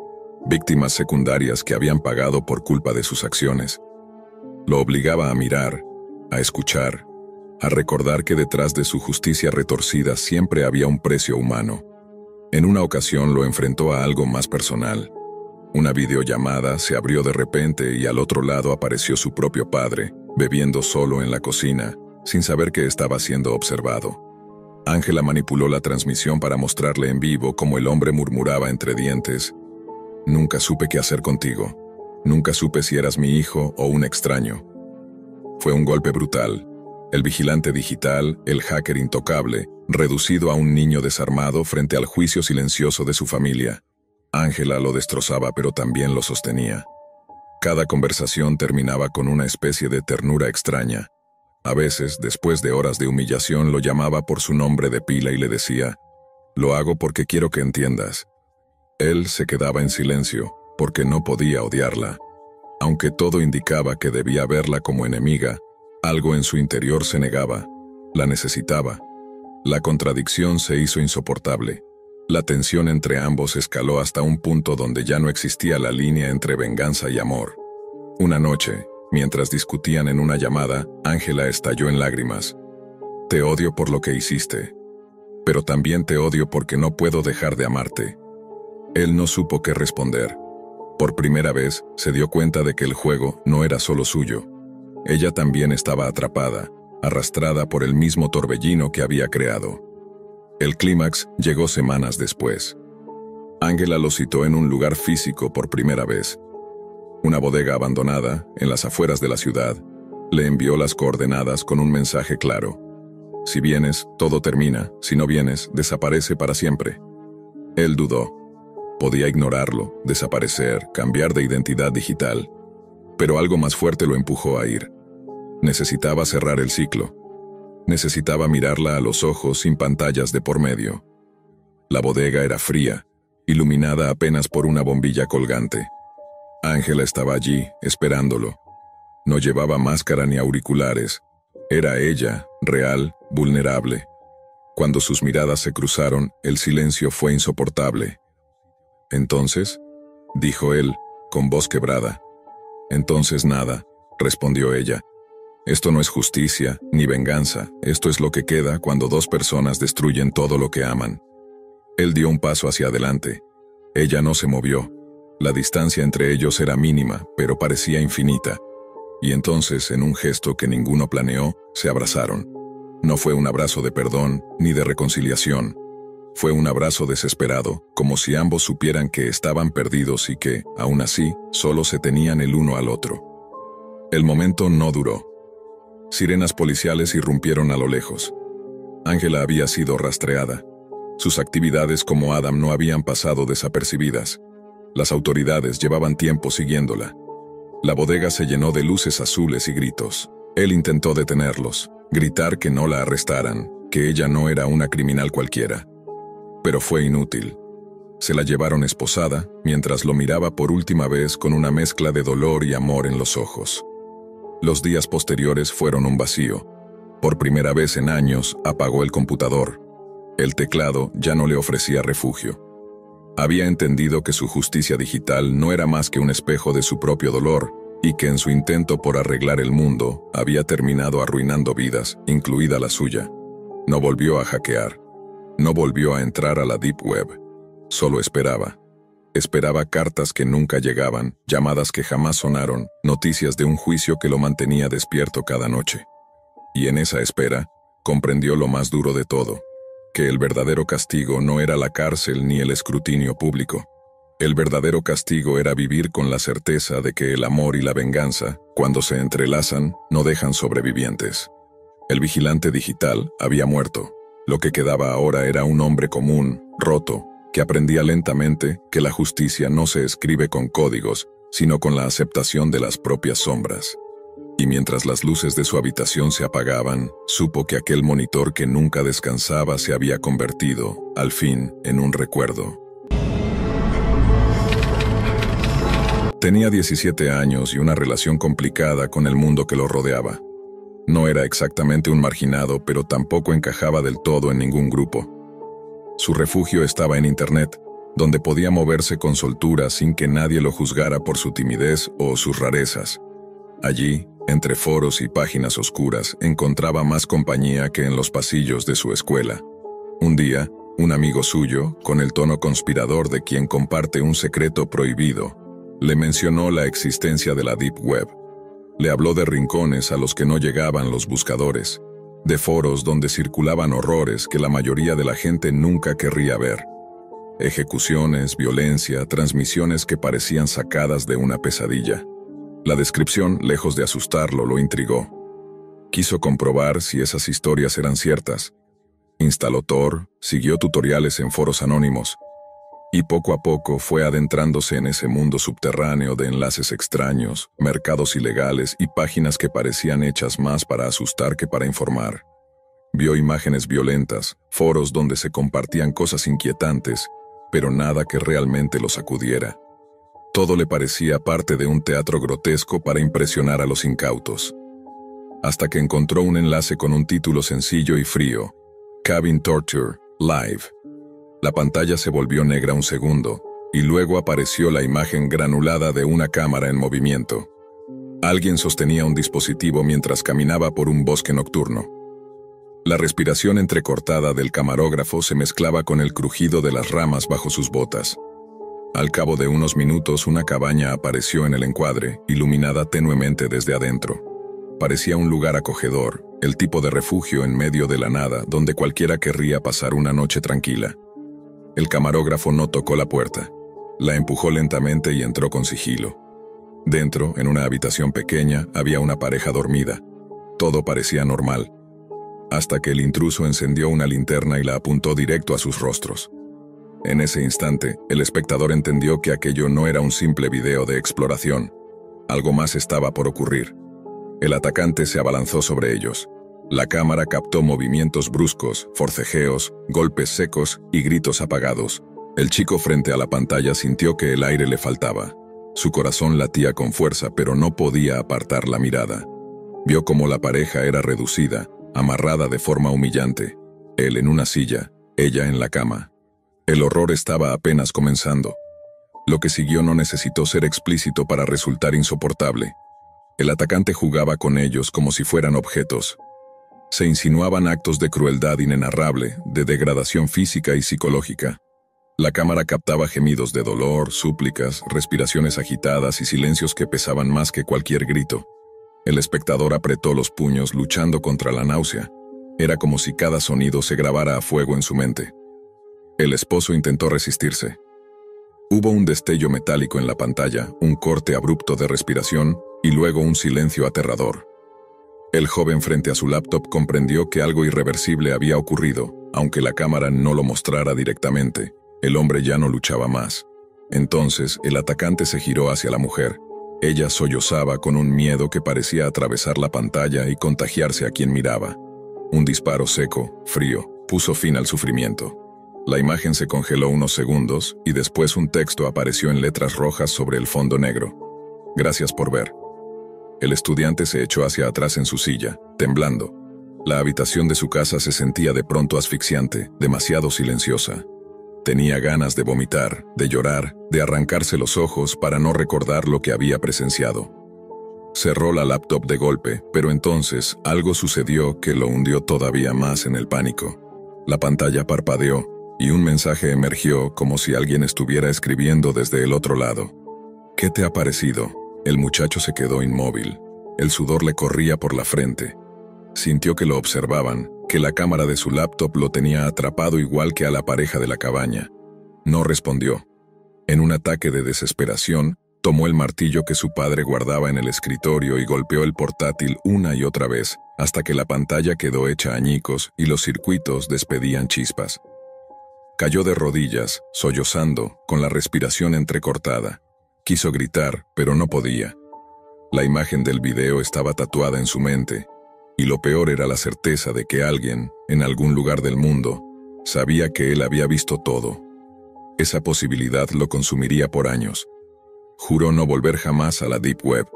víctimas secundarias que habían pagado por culpa de sus acciones. Lo obligaba a mirar, a escuchar, a recordar que detrás de su justicia retorcida siempre había un precio humano. En una ocasión lo enfrentó a algo más personal. Una videollamada se abrió de repente y al otro lado apareció su propio padre, bebiendo solo en la cocina, sin saber que estaba siendo observado. Ángela manipuló la transmisión para mostrarle en vivo cómo el hombre murmuraba entre dientes: «Nunca supe qué hacer contigo. Nunca supe si eras mi hijo o un extraño». Fue un golpe brutal. El vigilante digital, el hacker intocable, reducido a un niño desarmado frente al juicio silencioso de su familia. Ángela lo destrozaba, pero también lo sostenía. Cada conversación terminaba con una especie de ternura extraña. A veces, después de horas de humillación, lo llamaba por su nombre de pila y le decía: «Lo hago porque quiero que entiendas». Él se quedaba en silencio, porque no podía odiarla. Aunque todo indicaba que debía verla como enemiga, algo en su interior se negaba. La necesitaba. La contradicción se hizo insoportable. La tensión entre ambos escaló hasta un punto donde ya no existía la línea entre venganza y amor. Una noche, mientras discutían en una llamada, Ángela estalló en lágrimas. «Te odio por lo que hiciste. Pero también te odio porque no puedo dejar de amarte». Él no supo qué responder. Por primera vez, se dio cuenta de que el juego no era solo suyo. Ella también estaba atrapada, arrastrada por el mismo torbellino que había creado. El clímax llegó semanas después. Ángela lo citó en un lugar físico por primera vez. Una bodega abandonada, en las afueras de la ciudad. Le envió las coordenadas con un mensaje claro: «Si vienes, todo termina; si no vienes, desaparece para siempre». Él dudó. Podía ignorarlo, desaparecer, cambiar de identidad digital. Pero algo más fuerte lo empujó a ir. Necesitaba cerrar el ciclo. Necesitaba mirarla a los ojos sin pantallas de por medio. La bodega era fría, iluminada apenas por una bombilla colgante. Ángela estaba allí, esperándolo. No llevaba máscara ni auriculares. Era ella, real, vulnerable. Cuando sus miradas se cruzaron, el silencio fue insoportable. «Entonces», dijo él, con voz quebrada. «Entonces nada», respondió ella. «Esto no es justicia, ni venganza. Esto es lo que queda cuando dos personas destruyen todo lo que aman». Él dio un paso hacia adelante. Ella no se movió. La distancia entre ellos era mínima, pero parecía infinita. Y entonces, en un gesto que ninguno planeó, se abrazaron. No fue un abrazo de perdón, ni de reconciliación. Fue un abrazo desesperado, como si ambos supieran que estaban perdidos y que, aún así, solo se tenían el uno al otro. El momento no duró. Sirenas policiales irrumpieron a lo lejos. Ángela había sido rastreada. Sus actividades como Adam no habían pasado desapercibidas. Las autoridades llevaban tiempo siguiéndola. La bodega se llenó de luces azules y gritos. Él intentó detenerlos, gritar que no la arrestaran, que ella no era una criminal cualquiera. Pero fue inútil. Se la llevaron esposada, mientras lo miraba por última vez con una mezcla de dolor y amor en los ojos. Los días posteriores fueron un vacío. Por primera vez en años, apagó el computador. El teclado ya no le ofrecía refugio. Había entendido que su justicia digital no era más que un espejo de su propio dolor, y que en su intento por arreglar el mundo, había terminado arruinando vidas, incluida la suya. No volvió a hackear. No volvió a entrar a la Deep Web. Solo esperaba. Esperaba cartas que nunca llegaban, llamadas que jamás sonaron, noticias de un juicio que lo mantenía despierto cada noche. Y en esa espera, comprendió lo más duro de todo: que el verdadero castigo no era la cárcel ni el escrutinio público. El verdadero castigo era vivir con la certeza de que el amor y la venganza, cuando se entrelazan, no dejan sobrevivientes. El vigilante digital había muerto. Lo que quedaba ahora era un hombre común, roto, que aprendía lentamente que la justicia no se escribe con códigos, sino con la aceptación de las propias sombras. Y mientras las luces de su habitación se apagaban, supo que aquel monitor que nunca descansaba se había convertido, al fin, en un recuerdo. Tenía 17 años y una relación complicada con el mundo que lo rodeaba. No era exactamente un marginado, pero tampoco encajaba del todo en ningún grupo. Su refugio estaba en Internet, donde podía moverse con soltura sin que nadie lo juzgara por su timidez o sus rarezas. Allí, entre foros y páginas oscuras, encontraba más compañía que en los pasillos de su escuela. Un día, un amigo suyo, con el tono conspirador de quien comparte un secreto prohibido, le mencionó la existencia de la Deep Web. Le habló de rincones a los que no llegaban los buscadores, de foros donde circulaban horrores que la mayoría de la gente nunca querría ver. Ejecuciones, violencia, transmisiones que parecían sacadas de una pesadilla. La descripción, lejos de asustarlo, lo intrigó. Quiso comprobar si esas historias eran ciertas. Instaló Tor, siguió tutoriales en foros anónimos, y poco a poco fue adentrándose en ese mundo subterráneo de enlaces extraños, mercados ilegales y páginas que parecían hechas más para asustar que para informar. Vio imágenes violentas, foros donde se compartían cosas inquietantes, pero nada que realmente lo sacudiera. Todo le parecía parte de un teatro grotesco para impresionar a los incautos. Hasta que encontró un enlace con un título sencillo y frío: Cabin Torture, Live. La pantalla se volvió negra un segundo, y luego apareció la imagen granulada de una cámara en movimiento. Alguien sostenía un dispositivo mientras caminaba por un bosque nocturno. La respiración entrecortada del camarógrafo se mezclaba con el crujido de las ramas bajo sus botas. Al cabo de unos minutos, una cabaña apareció en el encuadre, iluminada tenuemente desde adentro. Parecía un lugar acogedor, el tipo de refugio en medio de la nada, donde cualquiera querría pasar una noche tranquila. El camarógrafo no tocó la puerta. La empujó lentamente y entró con sigilo. Dentro, en una habitación pequeña, había una pareja dormida. Todo parecía normal, hasta que el intruso encendió una linterna y la apuntó directo a sus rostros. En ese instante, el espectador entendió que aquello no era un simple video de exploración. Algo más estaba por ocurrir. El atacante se abalanzó sobre ellos. La cámara captó movimientos bruscos, forcejeos, golpes secos y gritos apagados. El chico frente a la pantalla sintió que el aire le faltaba. Su corazón latía con fuerza, pero no podía apartar la mirada. Vio cómo la pareja era reducida, amarrada de forma humillante. Él en una silla, ella en la cama. El horror estaba apenas comenzando. Lo que siguió no necesitó ser explícito para resultar insoportable. El atacante jugaba con ellos como si fueran objetos. Se insinuaban actos de crueldad inenarrable, de degradación física y psicológica. La cámara captaba gemidos de dolor, súplicas, respiraciones agitadas y silencios que pesaban más que cualquier grito. El espectador apretó los puños luchando contra la náusea. Era como si cada sonido se grabara a fuego en su mente. El esposo intentó resistirse. Hubo un destello metálico en la pantalla, un corte abrupto de respiración y luego un silencio aterrador. El joven frente a su laptop comprendió que algo irreversible había ocurrido, aunque la cámara no lo mostrara directamente. El hombre ya no luchaba más. Entonces, el atacante se giró hacia la mujer. Ella sollozaba con un miedo que parecía atravesar la pantalla y contagiarse a quien miraba. Un disparo seco, frío, puso fin al sufrimiento. La imagen se congeló unos segundos y después un texto apareció en letras rojas sobre el fondo negro. Gracias por ver. El estudiante se echó hacia atrás en su silla, temblando. La habitación de su casa se sentía de pronto asfixiante, demasiado silenciosa. Tenía ganas de vomitar, de llorar, de arrancarse los ojos para no recordar lo que había presenciado. Cerró la laptop de golpe, pero entonces algo sucedió que lo hundió todavía más en el pánico. La pantalla parpadeó y un mensaje emergió como si alguien estuviera escribiendo desde el otro lado. ¿Qué te ha parecido? El muchacho se quedó inmóvil. El sudor le corría por la frente. Sintió que lo observaban, que la cámara de su laptop lo tenía atrapado igual que a la pareja de la cabaña. No respondió. En un ataque de desesperación, tomó el martillo que su padre guardaba en el escritorio y golpeó el portátil una y otra vez, hasta que la pantalla quedó hecha añicos y los circuitos despedían chispas. Cayó de rodillas, sollozando, con la respiración entrecortada. Quiso gritar, pero no podía. La imagen del video estaba tatuada en su mente, y lo peor era la certeza de que alguien, en algún lugar del mundo, sabía que él había visto todo. Esa posibilidad lo consumiría por años. Juró no volver jamás a la Deep Web,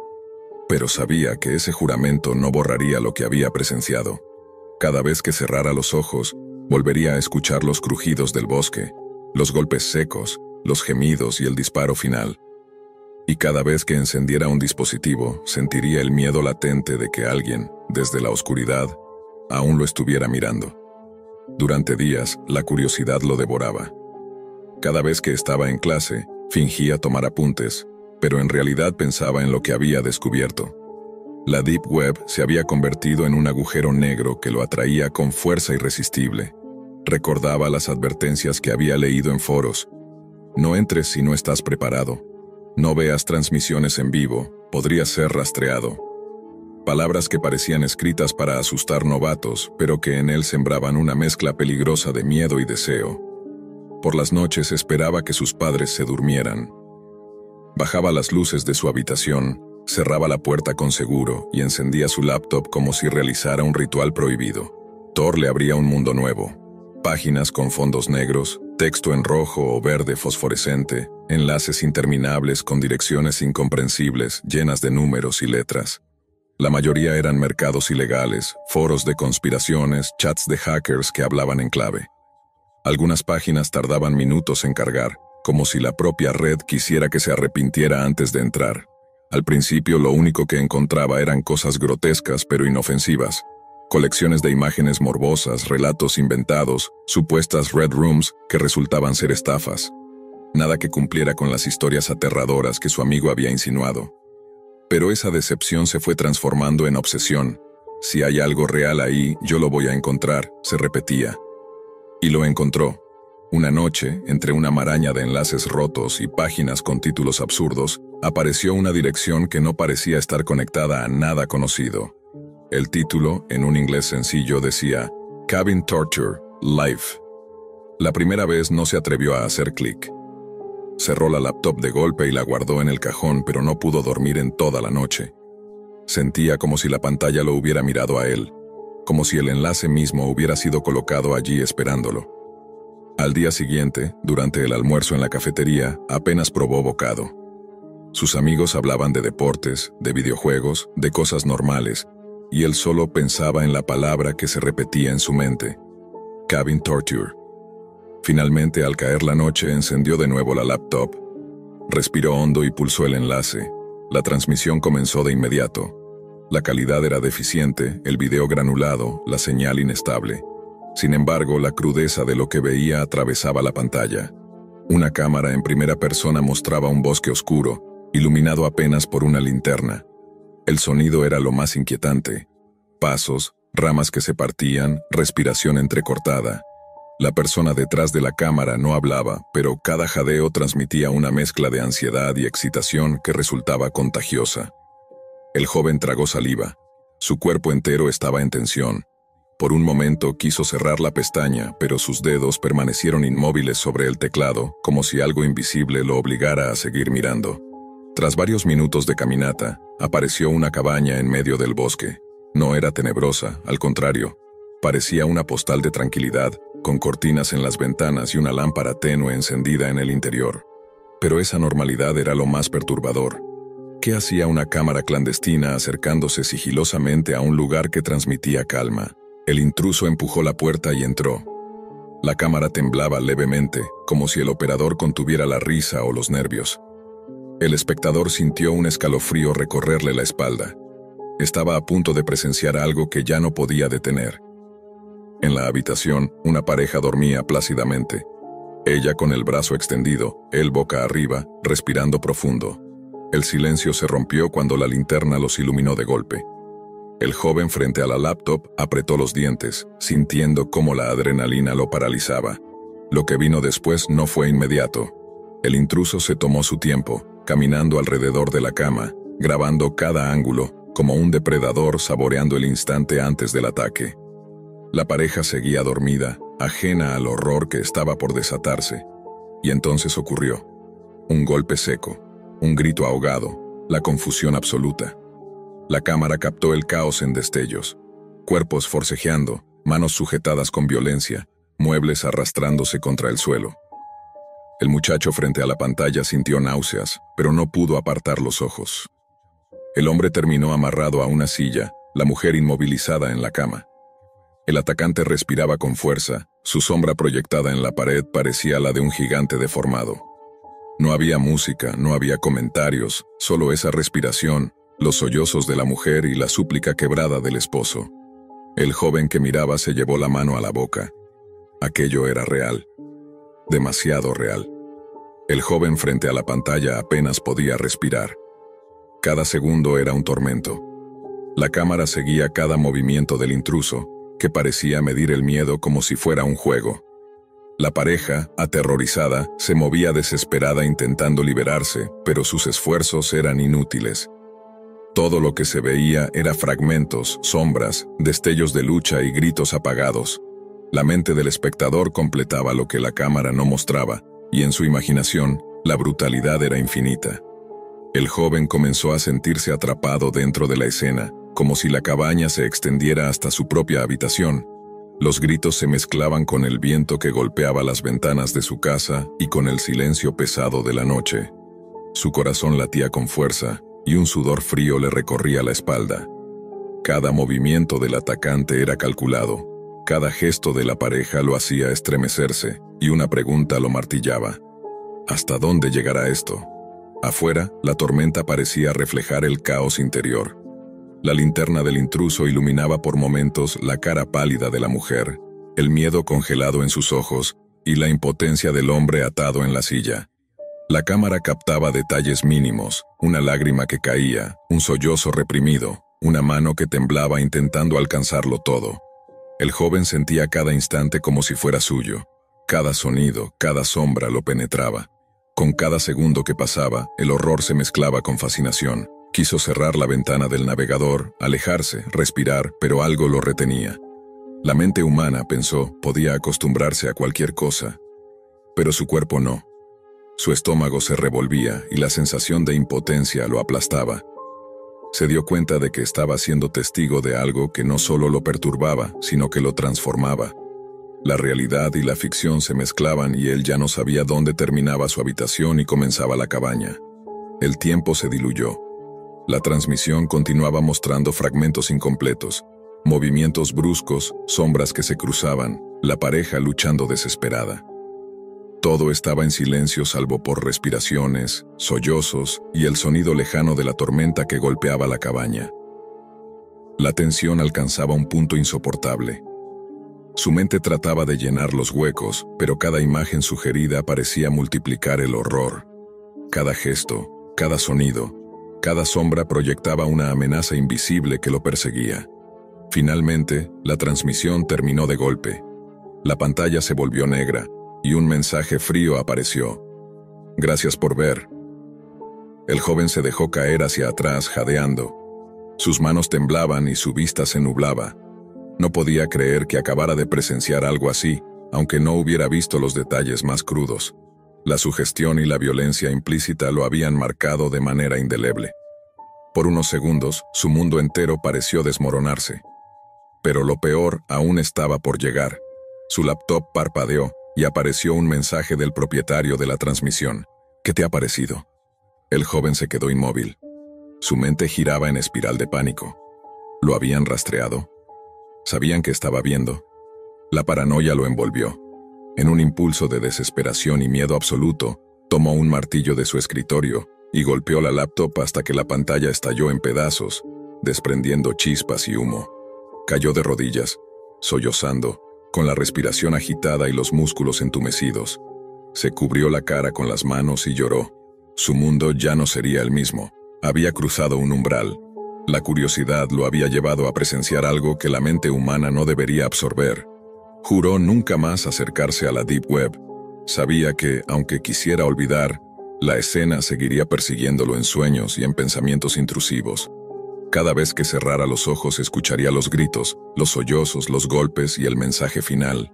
pero sabía que ese juramento no borraría lo que había presenciado. Cada vez que cerrara los ojos, volvería a escuchar los crujidos del bosque, los golpes secos, los gemidos y el disparo final. Y cada vez que encendiera un dispositivo, sentiría el miedo latente de que alguien, desde la oscuridad, aún lo estuviera mirando. Durante días, la curiosidad lo devoraba. Cada vez que estaba en clase, fingía tomar apuntes, pero en realidad pensaba en lo que había descubierto. La Deep Web se había convertido en un agujero negro que lo atraía con fuerza irresistible. Recordaba las advertencias que había leído en foros. No entres si no estás preparado. No veas transmisiones en vivo, podrías ser rastreado. Palabras que parecían escritas para asustar novatos, pero que en él sembraban una mezcla peligrosa de miedo y deseo. Por las noches esperaba que sus padres se durmieran. Bajaba las luces de su habitación, cerraba la puerta con seguro y encendía su laptop como si realizara un ritual prohibido. Thor le abría un mundo nuevo. Páginas con fondos negros, texto en rojo o verde fosforescente, enlaces interminables con direcciones incomprensibles llenas de números y letras. La mayoría eran mercados ilegales, foros de conspiraciones, chats de hackers que hablaban en clave. Algunas páginas tardaban minutos en cargar, como si la propia red quisiera que se arrepintiera antes de entrar. Al principio lo único que encontraba eran cosas grotescas pero inofensivas. Colecciones de imágenes morbosas, relatos inventados, supuestas red rooms que resultaban ser estafas. Nada que cumpliera con las historias aterradoras que su amigo había insinuado. Pero esa decepción se fue transformando en obsesión. Si hay algo real ahí, yo lo voy a encontrar, se repetía. Y lo encontró. Una noche, entre una maraña de enlaces rotos y páginas con títulos absurdos, apareció una dirección que no parecía estar conectada a nada conocido. El título, en un inglés sencillo, decía Cabin Torture, Live. La primera vez no se atrevió a hacer clic. Cerró la laptop de golpe y la guardó en el cajón, pero no pudo dormir en toda la noche. Sentía como si la pantalla lo hubiera mirado a él, como si el enlace mismo hubiera sido colocado allí esperándolo. Al día siguiente, durante el almuerzo en la cafetería, apenas probó bocado. Sus amigos hablaban de deportes, de videojuegos, de cosas normales, y él solo pensaba en la palabra que se repetía en su mente: Cabin Torture. Finalmente, al caer la noche, encendió de nuevo la laptop. Respiró hondo y pulsó el enlace. La transmisión comenzó de inmediato. La calidad era deficiente, el video granulado, la señal inestable. Sin embargo, la crudeza de lo que veía atravesaba la pantalla. Una cámara en primera persona mostraba un bosque oscuro, iluminado apenas por una linterna. El sonido era lo más inquietante. Pasos, ramas que se partían, respiración entrecortada. La persona detrás de la cámara no hablaba, pero cada jadeo transmitía una mezcla de ansiedad y excitación que resultaba contagiosa. El joven tragó saliva. Su cuerpo entero estaba en tensión. Por un momento quiso cerrar la pestaña, pero sus dedos permanecieron inmóviles sobre el teclado, como si algo invisible lo obligara a seguir mirando. Tras varios minutos de caminata, apareció una cabaña en medio del bosque. No era tenebrosa, al contrario. Parecía una postal de tranquilidad, con cortinas en las ventanas y una lámpara tenue encendida en el interior. Pero esa normalidad era lo más perturbador. ¿Qué hacía una cámara clandestina acercándose sigilosamente a un lugar que transmitía calma? El intruso empujó la puerta y entró. La cámara temblaba levemente, como si el operador contuviera la risa o los nervios. El espectador sintió un escalofrío recorrerle la espalda. Estaba a punto de presenciar algo que ya no podía detener. En la habitación, una pareja dormía plácidamente. Ella con el brazo extendido, él boca arriba, respirando profundo. El silencio se rompió cuando la linterna los iluminó de golpe. El joven frente a la laptop apretó los dientes, sintiendo cómo la adrenalina lo paralizaba. Lo que vino después no fue inmediato. El intruso se tomó su tiempo, caminando alrededor de la cama, grabando cada ángulo, como un depredador saboreando el instante antes del ataque. La pareja seguía dormida, ajena al horror que estaba por desatarse. Y entonces ocurrió. Un golpe seco, un grito ahogado, la confusión absoluta. La cámara captó el caos en destellos. Cuerpos forcejeando, manos sujetadas con violencia, muebles arrastrándose contra el suelo. El muchacho frente a la pantalla sintió náuseas, pero no pudo apartar los ojos. El hombre terminó amarrado a una silla, la mujer inmovilizada en la cama. El atacante respiraba con fuerza, su sombra proyectada en la pared parecía la de un gigante deformado. No había música, no había comentarios, solo esa respiración, los sollozos de la mujer y la súplica quebrada del esposo. El joven que miraba se llevó la mano a la boca. Aquello era real. Demasiado real. El joven frente a la pantalla apenas podía respirar. Cada segundo era un tormento. La cámara seguía cada movimiento del intruso, que parecía medir el miedo como si fuera un juego. La pareja, aterrorizada, se movía desesperada intentando liberarse, pero sus esfuerzos eran inútiles. Todo lo que se veía era fragmentos, sombras, destellos de lucha y gritos apagados. La mente del espectador completaba lo que la cámara no mostraba, y en su imaginación, la brutalidad era infinita. El joven comenzó a sentirse atrapado dentro de la escena, como si la cabaña se extendiera hasta su propia habitación. Los gritos se mezclaban con el viento que golpeaba las ventanas de su casa y con el silencio pesado de la noche. Su corazón latía con fuerza, y un sudor frío le recorría la espalda. Cada movimiento del atacante era calculado. Cada gesto de la pareja lo hacía estremecerse, y una pregunta lo martillaba. ¿Hasta dónde llegará esto? Afuera, la tormenta parecía reflejar el caos interior. La linterna del intruso iluminaba por momentos la cara pálida de la mujer, el miedo congelado en sus ojos y la impotencia del hombre atado en la silla. La cámara captaba detalles mínimos, una lágrima que caía, un sollozo reprimido, una mano que temblaba intentando alcanzarlo todo. El joven sentía cada instante como si fuera suyo. Cada sonido, cada sombra lo penetraba. Con cada segundo que pasaba, el horror se mezclaba con fascinación. Quiso cerrar la ventana del navegador, alejarse, respirar, pero algo lo retenía. La mente humana, pensó, podía acostumbrarse a cualquier cosa. Pero su cuerpo no. Su estómago se revolvía y la sensación de impotencia lo aplastaba. Se dio cuenta de que estaba siendo testigo de algo que no solo lo perturbaba, sino que lo transformaba. La realidad y la ficción se mezclaban y él ya no sabía dónde terminaba su habitación y comenzaba la cabaña. El tiempo se diluyó. La transmisión continuaba mostrando fragmentos incompletos, movimientos bruscos, sombras que se cruzaban, la pareja luchando desesperada. Todo estaba en silencio salvo por respiraciones, sollozos y el sonido lejano de la tormenta que golpeaba la cabaña. La tensión alcanzaba un punto insoportable. Su mente trataba de llenar los huecos, pero cada imagen sugerida parecía multiplicar el horror. Cada gesto, cada sonido, cada sombra proyectaba una amenaza invisible que lo perseguía. Finalmente, la transmisión terminó de golpe. La pantalla se volvió negra, y un mensaje frío apareció. «Gracias por ver». El joven se dejó caer hacia atrás, jadeando. Sus manos temblaban y su vista se nublaba. No podía creer que acabara de presenciar algo así, aunque no hubiera visto los detalles más crudos. La sugestión y la violencia implícita lo habían marcado de manera indeleble. Por unos segundos, su mundo entero pareció desmoronarse. Pero lo peor aún estaba por llegar. Su laptop parpadeó y apareció un mensaje del propietario de la transmisión. «¿Qué te ha parecido?». El joven se quedó inmóvil. Su mente giraba en espiral de pánico. ¿Lo habían rastreado? ¿Sabían qué estaba viendo? La paranoia lo envolvió. En un impulso de desesperación y miedo absoluto, tomó un martillo de su escritorio y golpeó la laptop hasta que la pantalla estalló en pedazos, desprendiendo chispas y humo. Cayó de rodillas, sollozando, con la respiración agitada y los músculos entumecidos. Se cubrió la cara con las manos y lloró. Su mundo ya no sería el mismo. Había cruzado un umbral. La curiosidad lo había llevado a presenciar algo que la mente humana no debería absorber. Juró nunca más acercarse a la Deep Web. Sabía que, aunque quisiera olvidar, la escena seguiría persiguiéndolo en sueños y en pensamientos intrusivos. Cada vez que cerrara los ojos escucharía los gritos, los sollozos, los golpes y el mensaje final.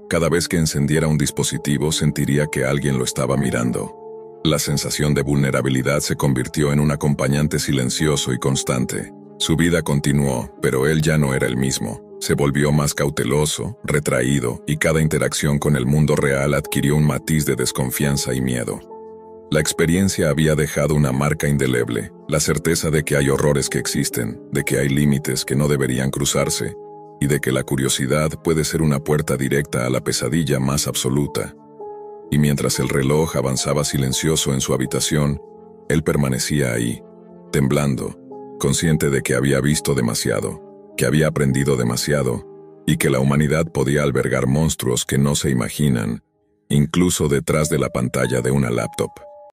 Cada vez que encendiera un dispositivo sentiría que alguien lo estaba mirando. La sensación de vulnerabilidad se convirtió en un acompañante silencioso y constante. Su vida continuó, pero él ya no era el mismo. Se volvió más cauteloso, retraído, y cada interacción con el mundo real adquirió un matiz de desconfianza y miedo. La experiencia había dejado una marca indeleble, la certeza de que hay horrores que existen, de que hay límites que no deberían cruzarse, y de que la curiosidad puede ser una puerta directa a la pesadilla más absoluta. Y mientras el reloj avanzaba silencioso en su habitación, él permanecía ahí, temblando, consciente de que había visto demasiado, que había aprendido demasiado, y que la humanidad podía albergar monstruos que no se imaginan, incluso detrás de la pantalla de una laptop.